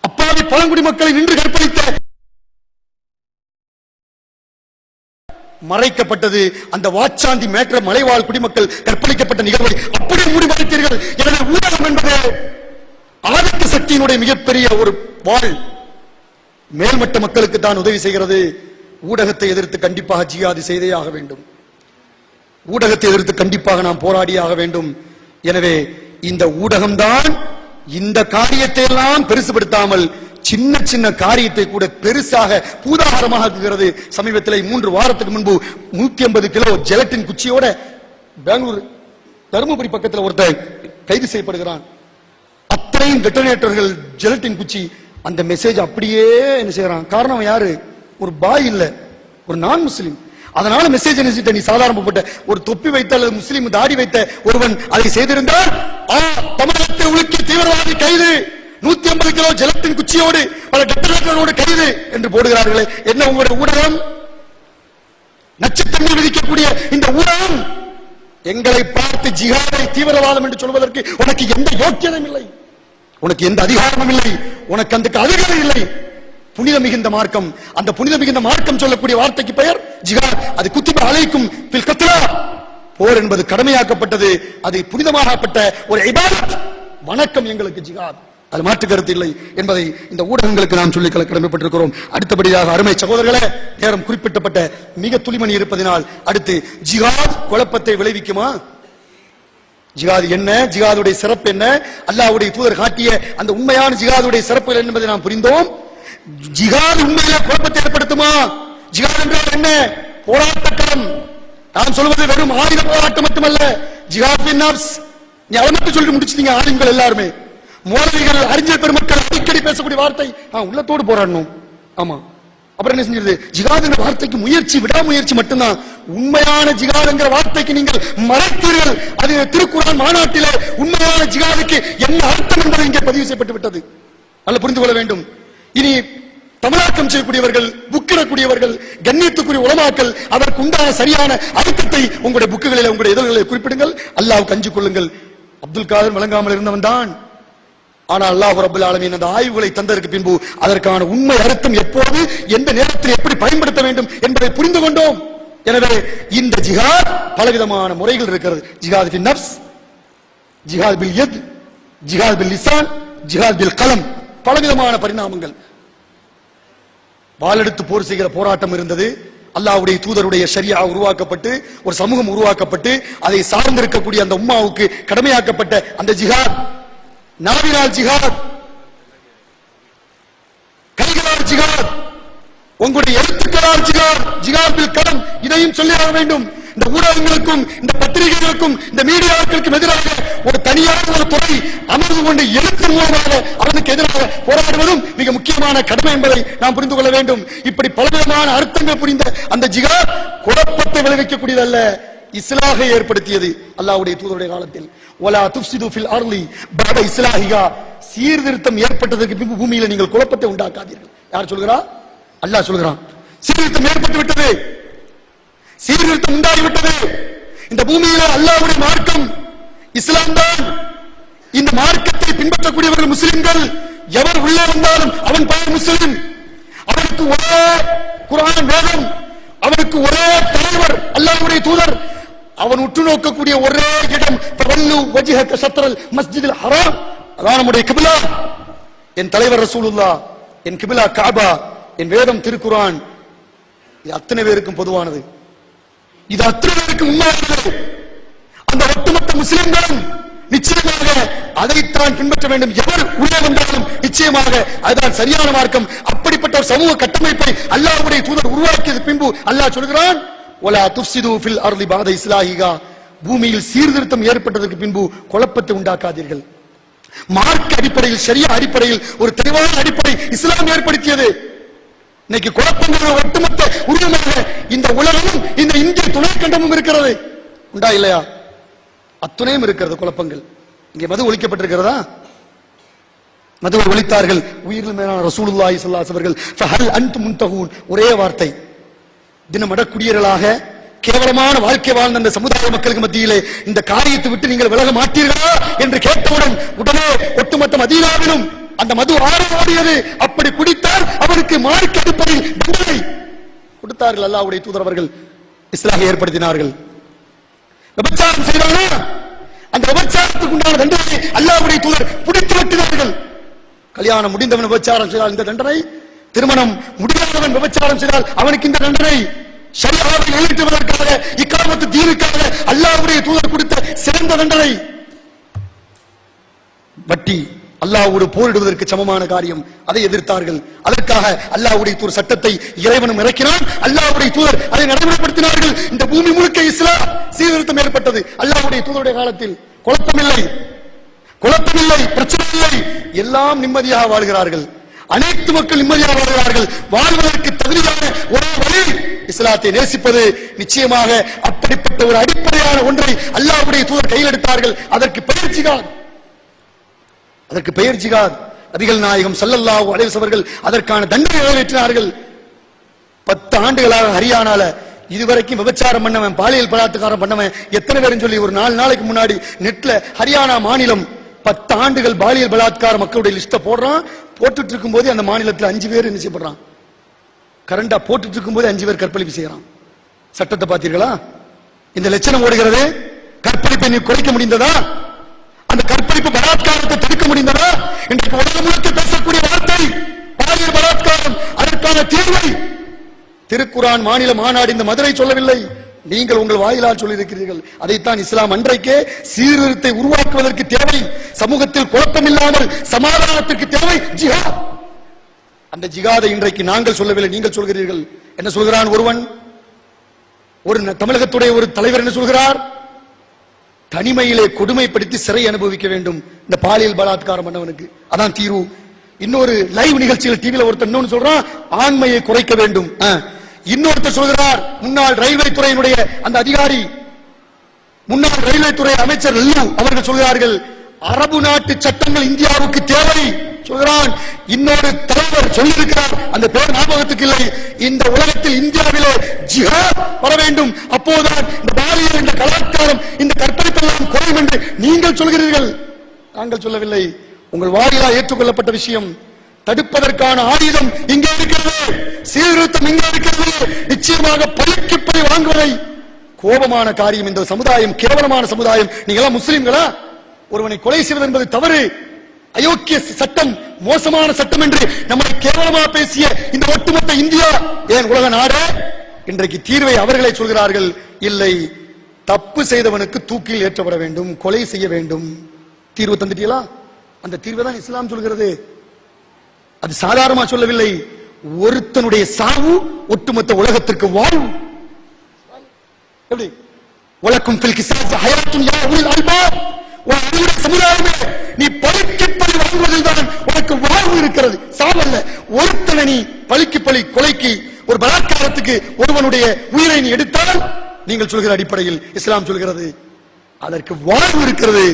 Speaker 2: அப்பாவி பழங்குடி மக்களை நின்று கற்பழித்த மறைக்கப்பட்டது. அந்த வாச்சாந்தி மேற்ற மலைவாழ் குடிமக்கள் கற்பழிக்கப்பட்ட நிகழ்வை அப்படியே மூடி மறைத்தீர்கள். எனவே ஊடகம் என்பது ஆதிக்க சக்தியினுடைய மிகப்பெரிய ஒரு வாள். மேல்மட்ட மக்களுக்கு தான் உதவி செய்கிறது. ஊடகத்தை எதிர்த்து கண்டிப்பாக ஜிஹாது செய்தே ஆக வேண்டும். ஊடகத்தை எதிர்த்து கண்டிப்பாக நாம் போராடியே ஆக வேண்டும். எனவே இந்த ஊடகம்தான் இந்த காரியத்தை எல்லாம் பெருசுபடுத்தாமல் சின்ன சின்ன காரியத்தை கூட பெருசாக பூதாகாரமாக ஆக்குகிறது. சமீபத்தில் 3 வாரத்துக்கு முன்பு 150 கிலோ ஜெலட்டின் குச்சியோட பெங்களூர் தருமபுரி பக்கத்தில் ஒருத்தர் கைது செய்யப்படுகிறான். அத்தனையும் டெட்டனேட்டர்கள், ஜெலட்டின் குச்சி. அந்த மெசேஜ் அப்படியே என்ன செய்யறான்? காரணம் யாரு? ஒரு பாய் இல்ல, ஒரு நான் முஸ்லிம். அதனால மெசேஜ் என்ன, நீ சாதாரணப்பட்ட ஒரு தொப்பி வைத்த அல்லது முஸ்லிம் தாடி வைத்த ஒருவன் அதை செய்திருந்தால் தமிழகத்தை உலுக்கி தீவிரவாதி கைது, 150 கிலோ ஜெலட்டின் குச்சியோடு பல டெட்டனேட்டர்களோடு கைது என்று போடுகிறார்களே. என்ன உங்களுடைய ஊடகம்? நச்சுத்தன்மை விதிக்கக்கூடிய இந்த ஊடகம் எங்களை பார்த்து ஜிஹாதை தீவிரவாதம் என்று சொல்வதற்கு உனக்கு எந்த யோக்கியதும் இல்லை, உனக்கு எந்த அதிகாரமும் இல்லை, உனக்கு அந்த அதிகாரம் இல்லை. புனித மிகுந்த மார்க்கம், அந்த புனித மிகுந்த மார்க்கம் சொல்லக்கூடிய வார்த்தைக்கு பெயர் ஜிஹாத். அது குத்திப அலைக்கும் ஃபில் கத்லா, போர் என்பது கடமையாக்கப்பட்டது, அது புனிதமாகப்பட்ட ஒரு இபாதத், வணக்கம் எங்களுக்கு ஜிஹாத், அது மாற்று கருத்து இல்லை என்பதை இந்த ஊடகங்களுக்கு நாம் சொல்லிக் கடமைப்பட்டிருக்கிறோம். அடுத்தபடியாக அருமை சகோதரர்களே, நேரம் குறிப்பிட்டப்பட்ட மிக துளிமணி இருப்பதனால் அடுத்து ஜிஹாத் குழப்பத்தை விளைவிக்குமா? ஜிஹாத் என்ன? ஜிஹாதுடைய சிறப்பு என்ன? அல்லாஹ்வுடைய தூதர் காட்டிய அந்த உண்மையான ஜிஹாதுடைய சிறப்புகள் என்பதை நாம் புரிந்தோம். ஜிஹாத் உண்மையிலே குழப்பத்தை ஏற்படுத்துமா? ஜிஹாத் என்றால் என்ன? போராட்டக்களம். நான் சொல்வது வெறும் ஆயுத போராட்டம் மட்டுமல்ல. ஜிஹாத் பின் நப்ஸ், நீ அதை மட்டும் சொல்லிட்டு முடிச்சிட்டீங்க ஆளுங்கள் எல்லாருமே. மௌலவிகள், அறிஞர் பெருமக்கள் அடிக்கடி பேசக்கூடிய வார்த்தை உள்ளத்தோடு போராடணும். ஆமா, அப்புறம் என்ன செஞ்சிருது? ஜிஹாத் என்ற வார்த்தைக்கு முயற்சி, விடாமுயற்சி மட்டும்தான். உண்மையான ஜிஹாத் என்கிற வார்த்தைக்கு நீங்கள் மறைத்தீர்கள். அது திருக்குர்ஆன் மாநாட்டிலே உண்மையான ஜிஹாதுக்கு என்ன அர்த்தம் என்பது இங்கே பதிவு செய்யப்பட்டு விட்டது. நல்ல புரிந்து கொள்ள வேண்டும். இனி தமிழாக்கம் செய்யக்கூடியவர்கள், புக்கிடக்கூடியவர்கள், கண்ணியத்துக்குரிய உலமாக்கள் அதற்கு உண்டான சரியான அர்த்தத்தை உங்களுடைய புக்குகளில், உங்களுடைய இதழ்களில் குறிப்பிடுங்கள். அல்லாஹ்வுக்கு அஞ்சிக் கொள்ளுங்கள். அப்துல் காதர் வழங்காமல் இருந்தவன் தான். ஆனால் அல்லாஹ் ரப்பல் ஆலமீன் அந்த ஆய்வுகளை தந்ததற்கு பின்பு அதற்கான உண்மை அர்த்தம் எப்போது, எந்த நேரத்தில் எப்படி பயன்படுத்த வேண்டும் என்பதை புரிந்து கொண்டோம். எனவே இந்த ஜிஹாத் பலவிதமான முறைகள் இருக்கிறது. ஜிஹாத் பின் நப்ஸ், ஜிஹாத் பில் யத், ஜிஹாத் பில் லிசான், ஜிஹாத் பில் கலம், பலவிதமான பரிணாமங்கள். வாளெடுத்து போர் செய்கிற போராட்டம் இருந்தது. அல்லாஹ்வுடைய தூதருடைய ஷரியா உருவாக்கப்பட்டு ஒரு சமூகம் உருவாக்கப்பட்டு அதை சார்ந்திருக்கக்கூடிய அந்த உம்மாவுக்கு கடமையாக்கப்பட்ட அந்த ஜிஹாத், நாவினால் ஜிஹாத், கைகளால் ஜிஹாத், உங்களுடைய எழுத்துக்களால் ஜிஹாத், ஜிஹாத் பில் கலம், இதையும் சொல்லியாக வேண்டும். இந்த ஊடகங்களுக்கும் இந்த பத்திரிகைகளுக்கும் இந்த மீடியாக்களுக்கும் எதிராக ஒரு தனியான ஒரு துறை அமர்ந்து கொண்டு எழுத்து மூலமாக அவனுக்கு எதிராக போராடுவதும் மிக முக்கியமான கடமை என்பதை நாம் புரிந்து கொள்ள வேண்டும். இப்படி பலவிதமான அர்த்தங்கள் புரிந்த அந்த ஜிஹாத் குழப்பத்தை விளைவிக்கக்கூடியதல்ல, இஸ்லாஹை ஏற்படுத்தியது. அல்லாஹ்வுடைய தூதருடைய காலத்தில் வலா துஃப்ஸிது ஃபில் அர்லி பஅத இஸ்லாஹிஹா, சீர்திருத்தம் ஏற்பட்டதற்கு பின்பு பூமியில நீங்கள் குழப்பத்தை உண்டாக்காதீர்கள். யார் சொல்கிறா? அல்லாஹ் சொல்கிறான். சீர்திருத்தம் ஏற்பட்டு விட்டது, சீர்திருத்தம் உண்டாகிவிட்டது. இந்த பூமியில அல்லாஹ்வுடைய மார்க்கம் இஸ்லாம் தான். இந்த மார்க்கத்தை பின்பற்றக்கூடியவர்கள் முஸ்லிம்கள். எவர் உள்ளே வந்தாலும் அவன் பெயர் முஸ்லிம். அவனுக்கு ஒரே குர்ஆன் வேதம், அவனுக்கு ஒரே தலைவர் அல்லாஹ்வுடைய தூதர். அவன் உற்று நோக்கக்கூடிய ஒரே இடம் ஃபவல்லு வஜ்ஹக ஷத்ரல் மஸ்ஜிதில் ஹராம், அதான் நம்முடைய கிப்லா. என் தலைவர் ரசூலுல்லாஹ், என் கிப்லா கஅபா, என் வேதம் திருக்குர்ஆன். இது அத்தனை பேருக்கும் பொதுவானது, இது அத்தனை பேருக்கும் உண்மையானது. அந்த ஒட்டுமொத்த முஸ்லிம்களும் நிச்சயமாக அதைத்தான் பின்பற்ற வேண்டும். எவர் உள்ளே வந்தாலும் நிச்சயமாக அதுதான் சரியான மார்க்கம். அப்படிப்பட்ட ஒரு சமூக கட்டமைப்பை அல்லாஹ்வுடைய தூதர் உருவாக்கியது பின்பு அல்லாஹ் சொல்கிறான் வலா துஃப்ஸிது ஃபில் அர்லி பஅத இஸ்லாஹிஹா, பூமியில் சீர்திருத்தம் ஏற்பட்டதற்கு பின்பு குழப்பத்தை உண்டாக்காதீர்கள். மார்க்க அடிப்படையில், ஷரியா அடிப்படையில் ஒரு தெளிவான அடிப்படை இஸ்லாம் ஏற்படுத்தியது. இன்னைக்கு குழப்பங்கள் ஒட்டுமொத்த உருவமாக இந்த உலகமும் இந்த இந்திய துணைக்கண்டமும் இருக்கிறது. உண்டா இல்லையா? அத்துணையும் இருக்கிறது குழப்பங்கள். இங்கே மது ஒழிக்கப்பட்டிருக்கிறதா? மதுவை ஒழித்தார்கள். உயிரில் மேலான ரசூலுல்லாஹி ஸல்லல்லாஹு அலைஹி வஸல்லம் ஃபஹல் அன்தும் முன்தஹூன், ஒரே வார்த்தை. தினமட குடியேறலாக கேவலமான வாழ்க்கை வாழ்ந்த அந்த சமுதாய மக்களுக்கு மத்தியிலே இந்த காரியத்தை விட்டு நீங்கள் விலக மாட்டீர்களா என்று கேட்டவுடன் உடனே ஒட்டுமொத்த மதீனாவிலும் அந்த மது ஆடியது. அப்படி குடித்தால் அவருக்கு மார்க் எடுப்பதில் தண்டனை கொடுத்தார்கள். அல்லாஹ்வுடைய தூதர் அவர்கள் இஸ்லாமை ஏற்படுத்தினார்கள். விபச்சாரம் செய்தானா அந்த விபச்சாரத்துக்கு உண்டான தண்டனை அல்லாஹ்வுடைய தூதர் பிடித்து வெட்டினார்கள். கல்யாணம் முடிந்தவன் விபச்சாரம் செய்தால் இந்த தண்டனை, திருமணம் முடியாதவன் விபச்சாரம் செய்தால் அவனுக்கு இந்த தண்டனை. ஷரியாவை எழுத்துவதற்காக இக்காமத்து தீனுக்காக அல்லாஹ்வுடைய தூதர் கொடுத்த சிறந்த தண்டனை. வட்டி அல்லாஹ்வோடு போரிடுவதற்கு சமமான காரியம், அதை எதிர்த்தார்கள். அதற்காக அல்லாஹ்வுடைய தூதர் சட்டத்தை இறைவனும் இறக்கினான். அல்லாஹ்வுடைய தூதர் அதை நடைமுறைப்படுத்தினார்கள். இந்த பூமி முழுக்க இஸ்லாம் சீர்திருத்தம் ஏற்பட்டது அல்லாஹ்வுடைய தூதருடைய காலத்தில். குழப்பமில்லை, பிரச்சனை இல்லை, எல்லாம் நிம்மதியாக வாழ்கிறார்கள். அனைத்து மக்கள் நிம்மதியாக வாழ்கிறார்கள். வாழ்வதற்கு தகுதியான ஒரே வழி இஸ்லாத்தை நேசிப்பது. நிச்சயமாக அப்படிப்பட்ட ஒரு அடிப்படையான ஒன்றை அல்லாஹ்வுடைய தூதர் கையில் எடுத்தார்கள். அதற்கு பெயர் ஜிஹாத். நபிகள் நாயகம் ஸல்லல்லாஹு அலைஹி வஸல்லம் அவர்கள் அதற்கான தண்டனை நிறைவேற்றினார்கள். 10 ஆண்டுகளாக ஹரியானால இதுவரைக்கும் விபச்சாரம் பண்ணவன், பாலியல் பலாத்காரம் பண்ணவன் எத்தனை பேரும் சொல்லி ஒரு 4 நாளைக்கு முன்னாடி நெட்ல ஹரியானா மாநிலம் 10 ஆண்டுகள் பாலியல் பலாத்கார மக்களுடைய லிஸ்ட போடுறான். போட்டுட்டு இருக்கும் போது அந்த மாநிலத்தில் 5 பேர் என்ன செய்யப்படுறான்? கரண்டா போட்டுட்டு இருக்கும் போது 5 பேர் கற்பழிப்பு செய்யறான். சட்டத்தை பார்த்தீர்களா? இந்த லட்சணம் ஓடுகிறது. கற்பழிப்பை நீ குறைக்க முடிந்ததா? அந்த கற்பழிப்பு பலாத்காரத்தை தடுக்க முடிந்ததா? இன்றைக்கு உலகம் முழுக்க பேசக்கூடிய வார்த்தை பாலியல் பலாத்காரம். அதற்கான தீர்வை திருக்குரான் மாநில மாநாடு இந்த மதுரை சொல்லவில்லை, நீங்கள் உங்கள் வாயிலால் சொல்லியிருக்கிறீர்கள். அதைத்தான் இஸ்லாம் அன்றைக்கே சீர்திருத்தத்தை உருவாக்குவதற்கு தேவை, சமூகத்தில் குழப்பம் இல்லாமல் சமாதானத்திற்கு தேவை ஜிஹாத். அந்த ஜிஹாதை இன்றைக்கு நாங்கள் சொல்லவில்லை, நீங்கள் சொல்கிறீர்கள். என்ன சொல்கிறான் ஒருவன்? ஒரு தமிழகத்துடைய ஒரு தலைவர் என்ன சொல்கிறார்? தனிமையிலே கொடுமைப்படுத்தி சிறை அனுபவிக்க வேண்டும் இந்த பாலியல் பலாத்காரம் பண்ணவனுக்கு, அதான் தீர்வு. இன்னொரு லைவ் நிகழ்ச்சியில் டிவியில் ஒருத்தர் இன்னொன்னு சொல்றான், ஆண்மையை குறைக்க வேண்டும். இன்னொருத்தர் சொல்கிறார், முன்னாள் ரயில்வே துறையினுடைய அந்த அதிகாரி, முன்னாள் ரயில்வே துறை அமைச்சர் லல்லு அவர்கள் சொல்கிறார்கள், அரபு நாட்டு சட்டங்கள் இந்தியாவுக்கு தேவை சொல்கிறான். இன்னொரு தலைவர் சொல்லியிருக்கிறார், அந்த பேர் ஞாபகத்துக்கு இல்லை, இந்த உலகத்தில் இந்தியாவிலே ஜிஹாத் வர வேண்டும், அப்போதுதான் இந்த பாலியல், இந்த கலாச்சாரம், இந்த கற்பழிப்பெல்லாம் குறையும் என்று நீங்கள் சொல்கிறீர்கள். நாங்கள் சொல்லவில்லை, உங்கள் வாயிலா ஏற்றுக்கொள்ளப்பட்ட விஷயம். தடுப்பதற்கான ஆயுதம் இங்கே இருக்கிறது, சீர்திருத்தம் இங்கே இருக்கிறது. நிச்சயமாக பழிக்கு பழி வாங்குவதை கோபமான காரியம். இந்த சமுதாயம் கேவலமான சமுதாயம். நீங்க எல்லாம் முஸ்லிம்களா? ஒருவனை கொலை செய்வது என்பது தவறு, அயோக்கிய சட்டம், மோசமான சட்டம் என்று நம்மை கேவலமாக பேசிய இந்த ஒட்டுமொத்த இந்தியா, ஏன் உலக நாடு, இன்றைக்கு தீர்வை அவர்களை சொல்கிறார்கள். இல்லை, தப்பு செய்தவனுக்கு தூக்கில் ஏற்றப்பட வேண்டும், கொலை செய்ய வேண்டும். தீர்வு தந்துட்டீங்களா? அந்த தீர்வை தான் இஸ்லாம் சொல்கிறது. அது சாதாரணமா சொல்லவில்லை. ஒருத்தனுடைய சாவு ஒட்டுமொத்த உலகத்திற்கு வாழ்வு. எப்படி உலகம் சமுதாயமே, நீ பழிக்கு பழி வாங்குவதில் தான் உனக்கு வாழ்வு இருக்கிறது, சாவல்ல. ஒருத்தனை நீ பழிக்கு பழி, கொலைக்கு, ஒரு பலாத்காரத்துக்கு ஒருவனுடைய உயிரை நீ எடுத்தால், நீங்கள் சொல்கிற அடிப்படையில் இஸ்லாம் சொல்கிறது அதற்கு வாழ்வு இருக்கிறது.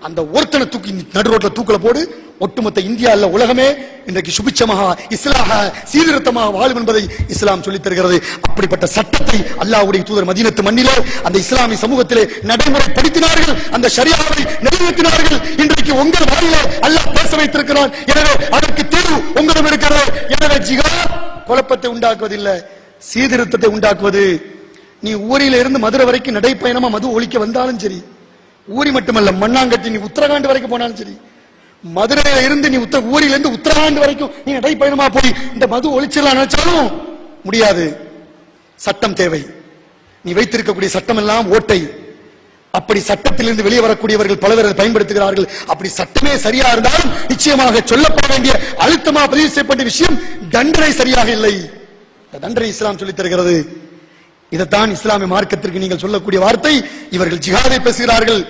Speaker 2: அந்த ஒருத்தனை தூக்கி நடு ரோட்ல தூக்கல போடு, ஒட்டுமொத்த இந்தியா அல்ல உலகமே இன்றைக்கு சுபிச்சமாக இஸ்லாக சீர்திருத்தமாக வாழும் என்பதை இஸ்லாம் சொல்லித் தருகிறது. அப்படிப்பட்ட சட்டத்தை அல்லாஹ்வுடைய தூதர் மதீனத்து மண்ணிலே அந்த இஸ்லாமிய சமூகத்திலே நடைமுறைப்படுத்தினார்கள், அந்த ஷரியாவை நிறைவேற்றினார்கள். இன்றைக்கு உங்கள் வாயிலே அல்லாஹ் பேச வைத்திருக்கிறான். எனவே அதற்கு தீர்வு உங்களிடம் இருக்கிறது. எனவே ஜிஹாத் குழப்பத்தை உண்டாக்குவதில்லை, சீர்திருத்தத்தை உண்டாக்குவது. நீ ஊரில இருந்து மதுரை வரைக்கும் நடைப்பயணமா மது ஒழிக்க வந்தாலும் சரி, ஊரி மட்டுமல்ல, மண்ணாங்கட்டி நீ உத்தரகாண்ட் வரைக்கும் போனாலும் சரி, மதுரையில இருந்து நீ ஊரில இருந்து உத்தரகாண்ட் வரைக்கும் நீ நடைப்பயணமா போய் இந்த மது ஒழிச்சிடலாம் நினைச்சாலும் முடியாது. சட்டம் தேவை. நீ வைத்திருக்கக்கூடிய சட்டம் எல்லாம் ஓட்டை. அப்படி சட்டத்திலிருந்து வெளியே வரக்கூடியவர்கள் பலவர் பயன்படுத்துகிறார்கள். அப்படி சட்டமே சரியா இருந்தாலும் நிச்சயமாக சொல்லப்பட வேண்டிய அழுத்தமா பதிவு செய்யப்பட்ட விஷயம் தண்டனை சரியாக இல்லை. தண்டனை இஸ்லாம் சொல்லித் தருகிறது. இதைத்தான் இஸ்லாமிய மார்க்கத்திற்கு நீங்கள் சொல்லக்கூடிய வார்த்தை. இவர்கள் ஜிஹாதை பேசுகிறார்கள்,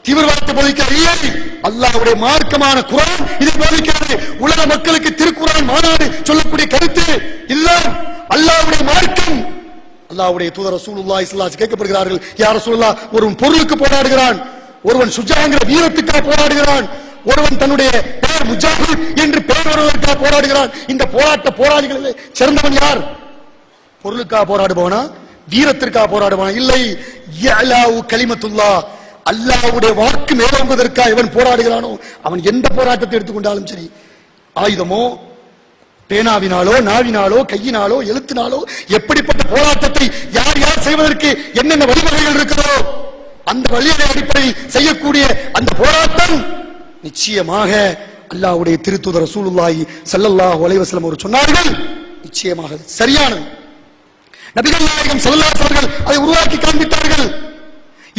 Speaker 2: தீவிரவாதத்தை போதிக்கிறார். இல்லை, அல்லாஹ்வுடைய மார்க்கமான குர்ஆன் இதை போதிக்கிறது. உலக மக்களுக்கு திருக்குர்ஆன் மாநாடு சொல்லக்கூடிய கருத்து இதுதான் அல்லாஹ்வுடைய மார்க்கம். அல்லாஹ்வுடைய தூதர் ரசூலுல்லாஹி ஸல்லல்லாஹு அலைஹி வஸல்லம் கேட்கப்படுகிறார்கள், யா ரசூலுல்லாஹ், ஒருவன் பொருளுக்கு போராடுகிறான், ஒருவன் சுஜாங்கிற வீரத்துக்காக போராடுகிறான், ஒருவன் தன்னுடைய பெயர் முஜாஹித் என்று பெயர் வருவதற்காக போராடுகிறான். இந்த போராளிகளிலே சிறந்தவன் யார்? பொருளுக்காக போராடுபவனா, வீரத்திற்காக போராடுவான்? இல்லை, யஅலாஉ கலிமத்துல்லாஹ், அல்லாஹ்வுடைய வாக்கு மேலோங்குவதற்காக இவன் போராடுகிறானோ அவன் எந்த போராட்டத்தை எடுத்துக்கொண்டாலும் சரி, ஆயுதமோ பேனாவினாலோ நாவினாலோ கையினாலோ எழுத்தினாலோ எப்படிப்பட்ட போராட்டத்தை யார் யார் செய்வதற்கு என்னென்ன வழிவகைகள் இருக்கிறதோ அந்த வழியை அடிப்படையில் செய்யக்கூடிய அந்த போராட்டம் நிச்சயமாக அல்லாஹ்வுடைய திருத்தூதர் ரசூலுல்லாஹி ஸல்லல்லாஹு அலைஹி வஸல்லம் அவர் சொன்னார்கள், நிச்சயமாக சரியானது. நபிகள் நாயகம் ஸல்லல்லாஹு அலைஹி வஸல்லம் அதை உருவாக்கி காண்பித்தார்கள்.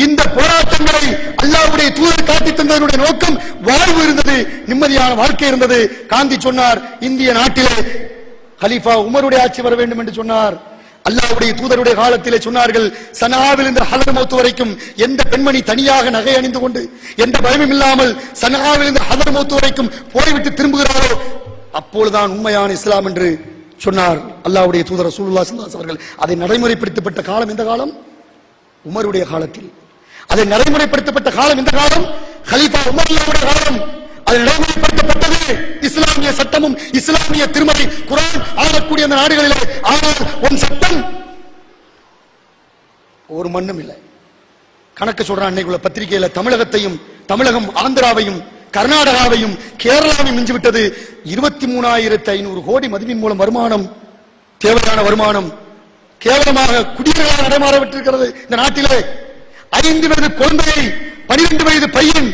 Speaker 2: இந்த போராட்டங்களை அல்லாஹ்வுடைய தூதர் காட்டி தந்ததனுடைய நோக்கம் வாழ்வு இருந்தது, நிம்மதியான வாழ்க்கை இருந்தது. காந்தி சொன்னார், இந்திய நாட்டிலே கலீஃபா உமருடைய ஆட்சி வர வேண்டும் என்று சொன்னார். அல்லாஹ்வுடைய தூதருடைய காலத்திலே சொன்னார்கள், சனாவில் இருந்து ஹதர்மௌத் வரைக்கும் எந்த பெண்மணி தனியாக நகை அணிந்து கொண்டு எந்த பயமும் இல்லாமல் சனாவில் இருந்து ஹதர்மௌத் வரைக்கும் போய்விட்டு திரும்புகிறாரோ அப்பொழுதுதான் உண்மையான இஸ்லாம் என்று சொன்னார் அல்லாஹ்வுடைய தூதர் ரசூலுல்லாஹி ஸல்லல்லாஹு அலைஹி வஸல்லம் அவர்கள். அதை நடைமுறைப்படுத்தப்பட்ட காலம் எந்த காலம்? உமருடைய காலத்தில். அதை நடைமுறைப்படுத்தப்பட்ட காலம் எந்த காலம்? கலீஃபா உமருடைய காலம். அது நடைமுறைப்படுத்தப்பட்டது இஸ்லாமிய சட்டமும் இஸ்லாமிய திருமறை குர்ஆன் ஆளக்கூடிய அந்த நாடுகளிலே. ஆனால் ஒரு சட்டம் ஒரு மண்ணும் இல்லை. கணக்கு சொல்றான் அன்னைக்குள்ள பத்திரிகையில தமிழகம் ஆந்திராவையும் கர்நாடகாவையும் கேரளாவையும் மிஞ்சிவிட்டது. 23,500 கோடி மதிப்பின் மூலம் வருமானம், தேவையான வருமானம் கேவலமாக குடியரசாக நடைமாற விட்டிருக்கிறது இந்த நாட்டிலே. 5 வயது குழந்தையை 12 வயது பையன்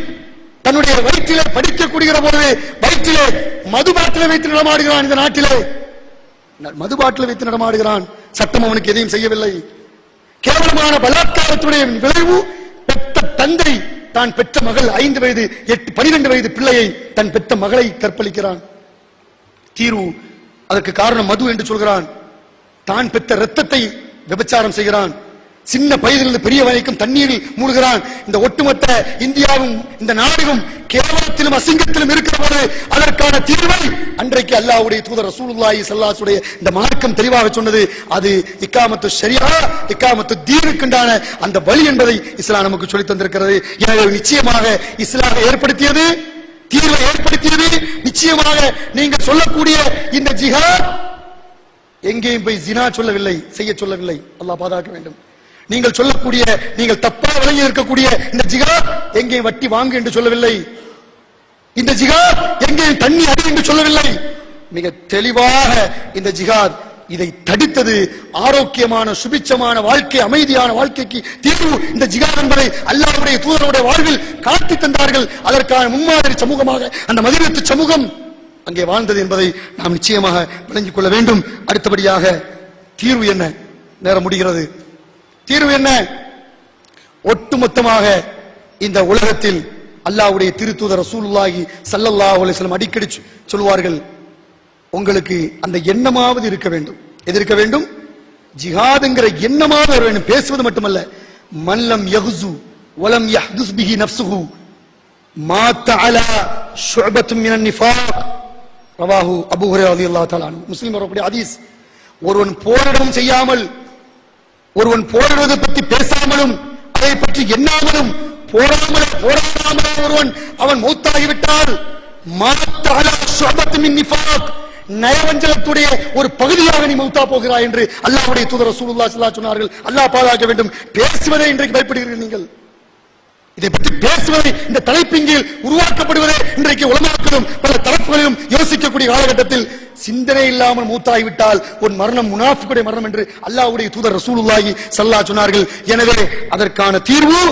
Speaker 2: தன்னுடைய வயிற்றிலே படிக்கக்கூடிய போது வயிற்றிலே மது பாட்டிலை வைத்து நடமாடுகிறான். இந்த நாட்டிலே மது பாட்டிலை வைத்து நடமாடுகிறான். சட்டம் அவனுக்கு எதையும் செய்யவில்லை. கேவலமான பலாத்காரத்துடைய விளைவு, பெற்ற தந்தை தான் பெற்ற மகள் 5 வயது 12 வயது பிள்ளையை தன் பெற்ற மகளை கற்பழிக்கிறான். தீர்வு அதற்கு காரணம் மது என்று சொல்கிறான். தான் பெற்ற ரத்தத்தை விபச்சாரம் செய்கிறான். சின்ன பையனிலிருந்து பெரிய வரைக்கும் தண்ணீரில் மூழ்கிறான். இந்த ஒட்டுமொத்த இந்தியாவும் இந்த நாடும் கேவலத்திலும் அசிங்கத்திலும் இருக்கிற போது அதற்கான தீர்வை அன்றைக்கு அல்லாஹ்வுடைய தூதர் ரசூலுல்லாஹி ஸல்லல்லாஹு அலைஹி வஸல்லம் இந்த மார்க்கம் தெளிவாக சொன்னது. அது இக்காமத்து ஷரியா, இக்காமத்து தீனுக்குண்டான அந்த வழி என்பதை இஸ்லாம் நமக்கு சொல்லித் தந்திருக்கிறது. எனவே நிச்சயமாக இஸ்லாம் ஏற்படுத்தியது, தீர்வை ஏற்படுத்தியது. நிச்சயமாக நீங்கள் சொல்லக்கூடிய இந்த ஜிஹாத் எங்கேயும் போய் ஜினா சொல்லவில்லை, செய்ய சொல்லவில்லை. அல்லாஹ் பாதுகாக்க வேண்டும். நீங்கள் சொல்லக்கூடிய, நீங்கள் தப்பா விளங்கி இருக்கக்கூடிய இந்த ஜிஹாத் எங்கேயும் வட்டி வாங்கு என்று சொல்லவில்லை. இந்த ஜிஹாத் எங்கேயும் தண்ணி அடி என்று சொல்லவில்லை. மிக தெளிவாக இந்த ஜிஹாத் இதை தடுத்தது. ஆரோக்கியமான சுபிச்சமான வாழ்க்கை, அமைதியான வாழ்க்கைக்கு தீர்வு இந்த ஜிஹாத் என்பதை அல்லாஹ்வுடைய தூதருடைய வாழ்வில் காட்டி தந்தார்கள். அதற்கான முன்மாதிரி சமூகமாக அந்த மதீனத்து சமூகம் அங்கே வாழ்ந்தது என்பதை நாம் நிச்சயமாக விளங்கிக் கொள்ள வேண்டும். அடுத்தபடியாக தீர்வு என்ன? நேரம் முடிகிறது. தீர்வு என்ன? ஒட்டுமொத்தமாக இந்த உலகத்தில் அல்லாஹ்வுடைய திருத்தூதர் ரசூலுல்லாஹி ஸல்லல்லாஹு அலைஹி வஸல்லம் அடிக்கடி சொல்வார்கள், உங்களுக்கு அந்த எண்ணமாவது இருக்க வேண்டும். எது இருக்க வேண்டும்? ஜிஹாத்ங்கிற எண்ணமாவது வர வேண்டும். பேசுவது மட்டுமல்ல. மல்லம் யஹ்ஸு வலம் யஹ்துஸ் பிஹி நஃப்ஸுஹு மாத அலா ஷுஅபத்தும் மினன் நிஃபாக். ரவாஹு அபூ ஹுரைரா ரலியல்லாஹு தஆலா அன்ஹு. முஸ்லிம் வரக்கூடிய ஹதீஸ். ஒருவன் போரிடவும் செய்யாமல், ஒருவன் போரிடுவதை பற்றி பேசாமலும் அதை பற்றி எண்ணாமலும் போராடாமலே ஒருவன் அவன் மௌத்தாகிவிட்டால் நயவஞ்சகத்துடைய ஒரு பகுதியாக நீ மௌத்தா போகிறாய் என்று அல்லாஹ்வுடைய தூதர் ரசூலுல்லாஹி ஸல்லல்லாஹு அலைஹி வஸல்லம் சொன்னார்கள். அல்லாஹ் பாதுகாக்க வேண்டும். பேசுவதை இன்றைக்கு பயப்படுகிறீர்கள் நீங்கள். இதை பற்றி பேசுவதை, இந்த தலைப்பிங்கில் உருவாக்கப்படுவதே இன்றைக்கு உலமாக்களும் பல தரப்புகளிலும் யோசிக்கக்கூடிய காலகட்டத்தில் சிந்தனை இல்லாமல் மூத்தாகிவிட்டால் ஒரு மரணம் முனாஃபிக்குடைய மரணம் என்று அல்லாஹ்வுடைய தூதர் ரசூலுல்லாஹி ஸல்லல்லாஹு அலைஹி சொன்னார்கள். எனவே அதற்கான தீர்வு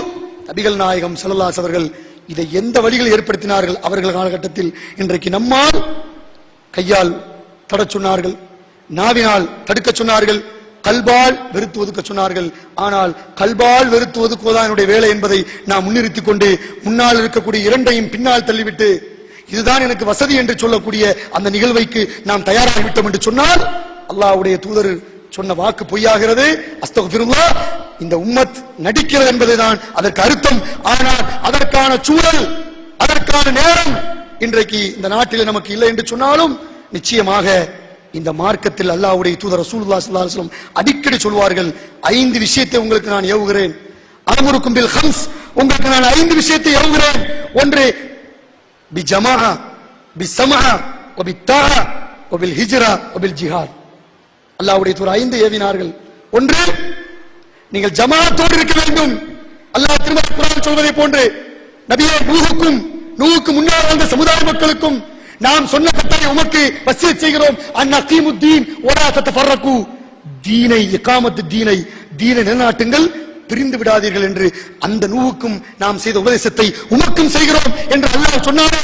Speaker 2: நபிகள் நாயகம் ஸல்லல்லாஹு அலைஹி அவர்கள் இதை எந்த வழிகளில் ஏற்படுத்தினார்கள் அவர்கள் காலகட்டத்தில் இன்றைக்கு நம்மால் கையால் தடச் சொன்னார்கள், நாவினால் தடுக்க சொன்னார்கள், கல்பால் வெறுத்து ஒதுக்க சொன்னார்கள். ஆனால் கல்பால் வெறுத்து ஒதுக்குவதான் என்னுடைய வேலை என்பதை நாம் முன்னிறுத்திக் கொண்டு முன்னால் இருக்கக்கூடிய இரண்டையும் பின்னால் தள்ளிவிட்டு இதுதான் எனக்கு வசதி என்று சொல்லக்கூடிய அந்த நிகழ்வைக்கு நாம் தயாராகிவிட்டோம் என்று சொன்னால் அல்லாஹ்வுடைய தூதர் சொன்ன வாக்கு பொய்யாகிறது. அஸ்தக்ஃபிருல்லாஹ், இந்த உம்மத் நடிக்கிறது என்பதுதான் அதற்கு அர்த்தம். ஆனால் அதற்கான சூழல், அதற்கான நேரம் இன்றைக்கு இந்த நாட்டில் நமக்கு இல்லை என்று சொன்னாலும் நிச்சயமாக இந்த மார்க்கத்தில் அல்லாஹ்வுடைய தூதர் ரசூலுல்லாஹி ஸல்லல்லாஹு அலைஹி வஸல்லம் அடிக்கடி சொல்வார்கள், 5 விஷயத்தை உங்களுக்கு நான் ஏவுகிறேன். அமருக்கும் பில் ஹம்ஸ், உங்களுக்கு நான் 5 விஷயத்தை ஏவுகிறேன். ஒன்று பி ஜமாஅ, பி ஸமஅ, வ பி தாஅ, வ பில் ஹிஜ்ரா, வ பில் ஜிஹாத். அல்லாஹ்வுடைய தூதர் 5 ஏவினார்கள். ஒன்று, நீங்கள் ஜமாஅத்தோடு இருக்க வேண்டும். அல்லாஹ் திருமறை குர்ஆன் சொல்வதை போன்று நபியே நூஹுக்கு முன்னால் வாழ்ந்த சமுதாய மக்களுக்கும் நாம் சொன்ன கட்டளை உமக்கு வசியத் செய்கிறோம். அன்னகீமுத்தீன் வலா ததஃபரகு, தீனை இகாமத்து தீனை நிலைநாட்டுங்கள், பிரிந்து விடாதீர்கள் என்று அந்த நூஹுக்கும் நாம் செய்த உபதேசத்தை உமக்கும் செய்கிறோம் என்று அல்லாஹ் சொன்னாரே,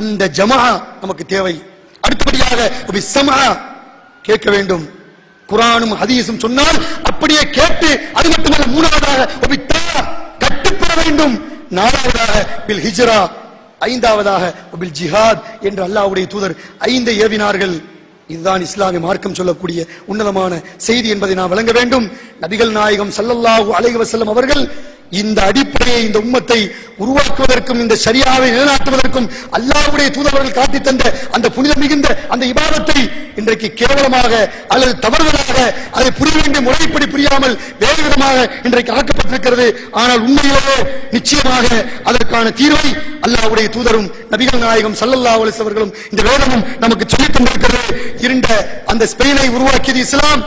Speaker 2: அந்த ஜமாஅ நமக்கு தேவை. அடுத்தபடியாக பிஸ்ஸமஅ, கேட்க வேண்டும். குர்ஆனும் ஹதீஸும் சொன்னால் அப்படியே கேட்டு, அது மட்டுமல்ல, மூணாவதாக கட்டுப்பட வேண்டும். நாலாவதாக பில் ஹிஜ்ரா, ஐந்தாவதாக பில் ஜிஹாத் என்று அல்லாஹ்வுடைய தூதர் 5 ஏவினார்கள். இதுதான் இஸ்லாமிய மார்க்கம் சொல்லக்கூடிய உன்னதமான செய்தி என்பதை நாம் விளங்க வேண்டும். நபிகள் நாயகம் ஸல்லல்லாஹு அலைஹி வஸல்லம் அவர்கள் இந்த அடிப்படையை, இந்த உம்மத்தை உருவாக்குவதற்கும் இந்த ஷரியாவை நிலைநாட்டுவதற்கும் அல்லாஹ்வுடைய தூதர்கள் காட்டி தந்த அந்த புனிதம் மிகுந்த அந்த இபாதத்தை இன்றைக்கு கேவலமாக அல்லது தவறுதலாக அதை புரிய வேண்டிய முறைப்படி புரியாமல் வேறு விதமாக இன்றைக்கு ஆக்கப்பட்டிருக்கிறது. ஆனால் உண்மையிலேயே நிச்சயமாக அதற்கான தீர்வை அல்லாஹ்வுடைய தூதரும் நபிகள் நாயகம் ஸல்லல்லாஹு அலைஹி வஸல்லம் இந்த வேதமும் நமக்கு சொல்லித் தந்திருக்கிறது. இருண்ட அந்த ஸ்பெயினை உருவாக்கியது இஸ்லாம்,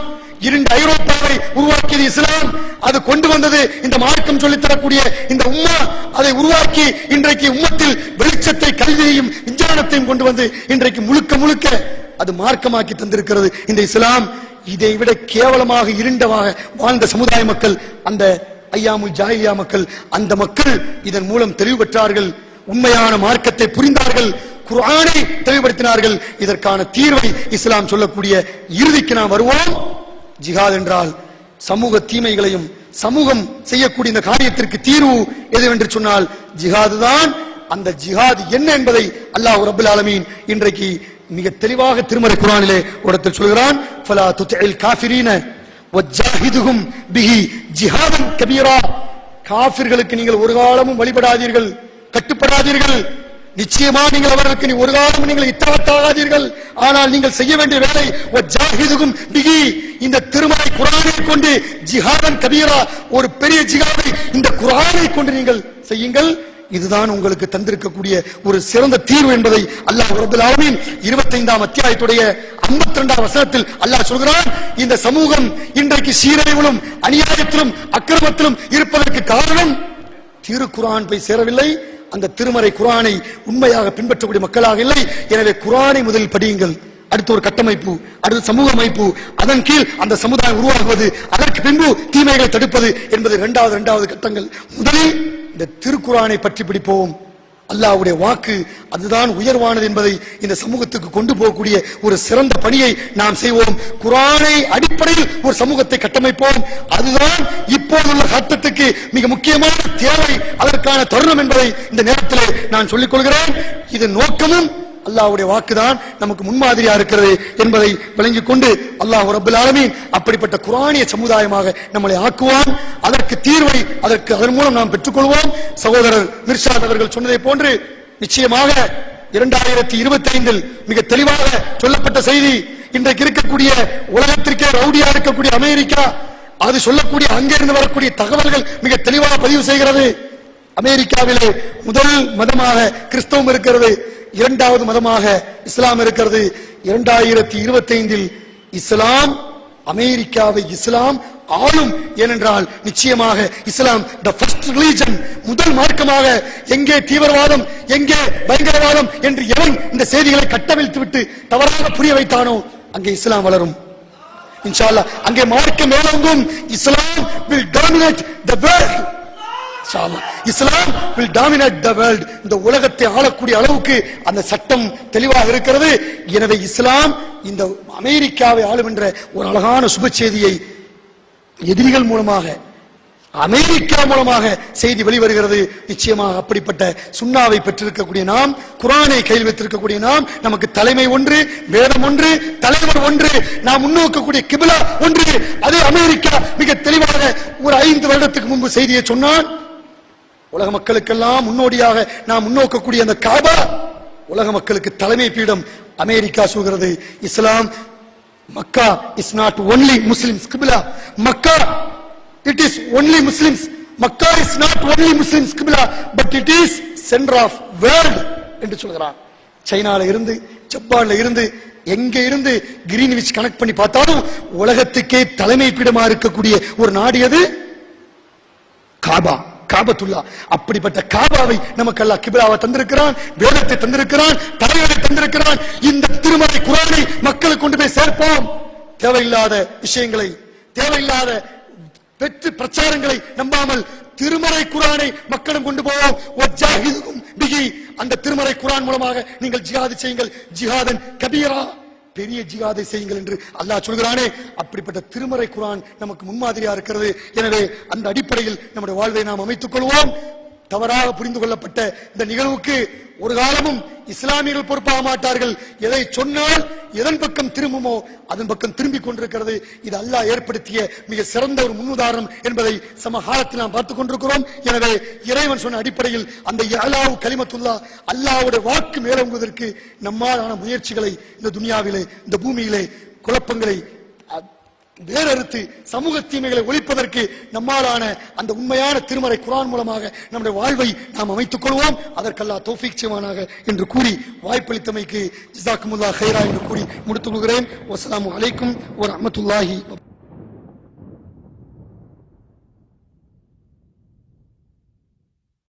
Speaker 2: இருண்ட ஐரோப்பாவை உருவாக்கியது இஸ்லாம். அது கொண்டு வந்தது இந்த மார்க்கம் சொல்லித் தரக்கூடிய இந்த உம்மா. அதை உருவாக்கி இன்றைக்கு உம்மத்தில் வெளிச்சத்தை, கல்வியையும் விஞ்ஞானத்தையும் கொண்டு வந்து இன்றைக்கு முழுக்க அது மார்க்கமாக்கி தந்திருக்கிறது இந்த இஸ்லாம். இதை விட கேவலமாக இருண்டமாக வாழ்ந்த சமுதாய மக்கள், அந்த ஐயாமுல் ஜாஹிலியா மக்கள், அந்த மக்கள் இதன் மூலம் தெளிவு பெற்றார்கள், உண்மையான மார்க்கத்தை புரிந்தார்கள், குர்ஆனை தெளிவுபடுத்தினார்கள். இதற்கான தீர்வை இஸ்லாம் சொல்லக்கூடிய இறுதிக்கு நாம் வருவோம். ஜிஹாத் என்றால் சமூக தீமைகளையும் சமூகம் செய்யக்கூடிய இந்த காரியத்திற்கு தீர்வு எதுவென்று சொன்னால் ஜிஹாது தான். அந்த ஜிஹாத் என்ன என்பதை அல்லாஹ் ரப்பல் ஆலமீன் இன்றைக்கு மிக தெளிவாக திருமறை குர்ஆனிலே ஒருத்தர் சொல்கிறான், ஃபலா துத்இல் காஃபிரீன வஜாஹிதுஹும் பிஹி ஜிஹாதன் கபீரா. காஃபிர்களுக்கு நீங்கள் ஒரு காலமும் வழிபடாதீர்கள், கட்டுப்படாதீர்கள். நிச்சயமா நீங்கள் அவர்களுக்கு ஒரு காலமும் நீங்கள் இத்தாத்தாகாதீர்கள். ஆனால் நீங்கள் செய்ய வேண்டிய வேலை வஜாஹிதுஹும் பிஹி, இந்த திருமறை குர்ஆனை கொண்டு ஜிஹாதன் கபீரா, ஒரு பெரிய ஜிஹாதை இந்த குர்ஆனை கொண்டு நீங்கள் செய்யுங்கள். இதுதான் உங்களுக்கு தந்திருக்கக்கூடிய ஒரு சிறந்த தீர்வு என்பதை அல்லாஹ் ரப்பல் ஆலமீன் 25ஆம் அத்தியாயத்துடைய 52ஆம் வசனத்தில் அல்லாஹ் சொல்கிறான். இந்த சமூகம் இன்றைக்கு சீரழிவிலும் அநியாயத்திலும் அக்கிரமத்திலும் இருப்பதற்கு காரணம் திருக்குர்ஆன் போய் சேரவில்லை, அந்த திருமறை குர்ஆனை உண்மையாக பின்பற்றக்கூடிய மக்களாக இல்லை. எனவே குர்ஆனை முதலில் படியுங்கள், அடுத்து ஒரு கட்டமைப்பு, அடுத்து சமூக அமைப்பு, அதன் கீழ் அந்த சமுதாயம் உருவாகுவது, அதற்கு பின்பு தீமைகளை தடுப்பது என்பது இரண்டாவது கட்டங்கள். முதலில் இந்த திருக்குர்ஆனை பற்றி பிடிப்போம். அல்லாஹ்வுடைய வாக்கு அதுதான் உயர்வானது என்பதை இந்த சமூகத்துக்கு கொண்டு போகக்கூடிய ஒரு சிறந்த பணியை நாம் செய்வோம். குர்ஆனை அடிப்படையில் ஒரு சமூகத்தை கட்டமைப்போம். அதுதான் இப்போதுள்ள கட்டத்துக்கு மிக முக்கியமான தேவை, அதற்கான தருணம் என்பதை இந்த நேரத்தில் நான் சொல்லிக் கொள்கிறேன். இது நோக்கமும் அல்லாஹ்வுடைய வாக்குதான் நமக்கு முன்மாதிரியா இருக்கிறது என்பதை விளங்கிக் கொண்டு அல்லாஹ் ரப்பல் ஆலமீன் அப்படிப்பட்ட குர்ஆனிய சமுதாயமாக நம்மளை ஆக்குவான். அதற்கு தீர்வை அதன் மூலம் நாம் பெற்றுக்கொள்வோம். சகோதரர் மிர்ஷாத் அவர்கள் சொன்னதை போன்று நிச்சயமாக 2025 மிக தெளிவாக சொல்லப்பட்ட செய்தி, இன்றைக்கு இருக்கக்கூடிய உலகத்திற்கே ரவுடியா இருக்கக்கூடிய அமெரிக்கா, அது சொல்லக்கூடிய அங்கிருந்து வரக்கூடிய தகவல்கள் மிக தெளிவாக பதிவு செய்கிறது. அமெரிக்காவிலே முதல் மதமாக கிறிஸ்தவம் இருக்கிறது, இரண்டாவது மதமாக இஸ்லாம் இருக்கிறது. 2025 இஸ்லாம் அமெரிக்காவை இஸ்லாம் ஆளும். ஏனென்றால் நிச்சயமாக இஸ்லாம் த ஃபர்ஸ்ட் ரிலிஜன், முதல் மார்க்கமாக. எங்கே தீவிரவாதம், எங்கே பயங்கரவாதம் என்று எவன் இந்த செய்திகளை கட்டவிழ்த்து விட்டு தவறாக புரிய வைத்தானோ அங்கே இஸ்லாம் வளரும் இன்ஷா அல்லாஹ். அங்கே மார்க்கம் மேலோங்கும். இஸ்லாம் will dominate the world. Islam will dominate the world. இந்த உலகத்தை ஆளக்கூடிய அளவுக்கு அந்த சட்டம் தெளிவாக இருக்கிறது. எனவே இஸ்லாம் இந்த அமெரிக்காவை ஆளும் என்ற ஒரு அழகான சுப செய்தியை எதிரிகள் மூலமாக அமெரிக்கா மூலமாக செய்தி வெளிவருகிறது. நிச்சயமாக அப்படிப்பட்ட சுன்னாவை பெற்றிருக்கக்கூடிய நாம், குர்ஆனை கையில் வைத்திருக்கக்கூடிய நாம், நமக்கு தலைமை ஒன்று, வேதம் ஒன்று, தலைவர் ஒன்று, நாம் முன்னோக்கக்கூடிய கிபிலா ஒன்று. அதே அமெரிக்கா மிக தெளிவாக ஒரு 5 வருடத்துக்கு முன்பு செய்தியை சொன்னான். உலக மக்களுக்கெல்லாம் முன்னோடியாக நாம் முன்னோக்கக்கூடிய அந்த காபா உலக மக்களுக்கு தலைமை பீடம். அமெரிக்கா சொல்கிறது இஸ்லாம் Makkah is not only Muslims கிபிலா. Makkah it is only Muslims. Makkah is not only Muslims Qibla, but it is center of world என்று சொல்கிறான். சைனால இருந்து, ஜப்பான்ல இருந்து, எங்க இருந்து கிரீன்விச் கனெக்ட் பண்ணி பார்த்தாலும் உலகத்துக்கே தலைமை பீடமா இருக்கக்கூடிய ஒரு நாடு எது? காபா, காபத்துல்லா. அப்படிப்பட்ட காபாவை நமக்கு அல்லாஹ் கிபிலாவை தந்திருக்கிறான், வேதத்தை தந்திருக்கிறான், தலைவரை தந்திருக்கிறான். இந்த திருமறை குர்ஆனை மக்களுக்கு கொண்டு போய் சேர்ப்போம். தேவையில்லாத விஷயங்களை, தேவையில்லாத வெற்று பிரச்சாரங்களை நம்பாமல் திருமறை குர்ஆனை மக்களும் கொண்டு போவோம். அந்த திருமறை குர்ஆன் மூலமாக நீங்கள் ஜிஹாது செய்யுங்கள். ஜிஹாதன் கபீரா, பெரிய ஜிஹாதை செய்யுங்கள் என்று அல்லாஹ் சொல்கிறானே. அப்படிப்பட்ட திருமறை குர்ஆன் நமக்கு முன்மாதிரியா இருக்கிறது. எனவே அந்த அடிப்படையில் நம்முடைய வாழ்வை நாம் அமைத்துக் கொள்வோம். தவறாக புரிந்து கொள்ளப்பட்ட இந்த நிகழ்வுக்கு ஒரு காலமும் இஸ்லாமியர்கள் பொறுப்பாக மாட்டார்கள். எதை சொன்னால் எதன் பக்கம் திரும்புமோ அதன் பக்கம் திரும்பிக் கொண்டிருக்கிறது. இது அல்லாஹ் ஏற்படுத்திய மிக சிறந்த ஒரு முன்னுதாரணம் என்பதை சமகாலத்தில் நாம் பார்த்துக் கொண்டிருக்கிறோம். எனவே இறைவன் சொன்ன அடிப்படையில் அந்த இஅலாவு கலிமத்துல்லா, அல்லாஹ்வுடைய வாக்கு மேலோங்குவதற்கு நம்மாலான முயற்சிகளை இந்த துனியாவிலே, இந்த பூமியிலே குழப்பங்களை வேறறுத்து சமூக தீமைகளை ஒழிப்பதற்கு நம்மாலான அந்த உண்மையான திருமறை குர்ஆன் மூலமாக நம்முடைய வாழ்வை நாம் அமைத்துக் கொள்வோம். அதற்கு அல்லாஹ் தௌஃபீக் செய்வானாக என்று கூறி வாய்ப்பளித்தமைக்கு ஜஸாக்குமுல்லாஹ் கைரா என்று கூறி முடித்துக் கொள்கிறேன். வஸ்ஸலாமு அலைக்கும் வரஹ்மத்துல்லாஹி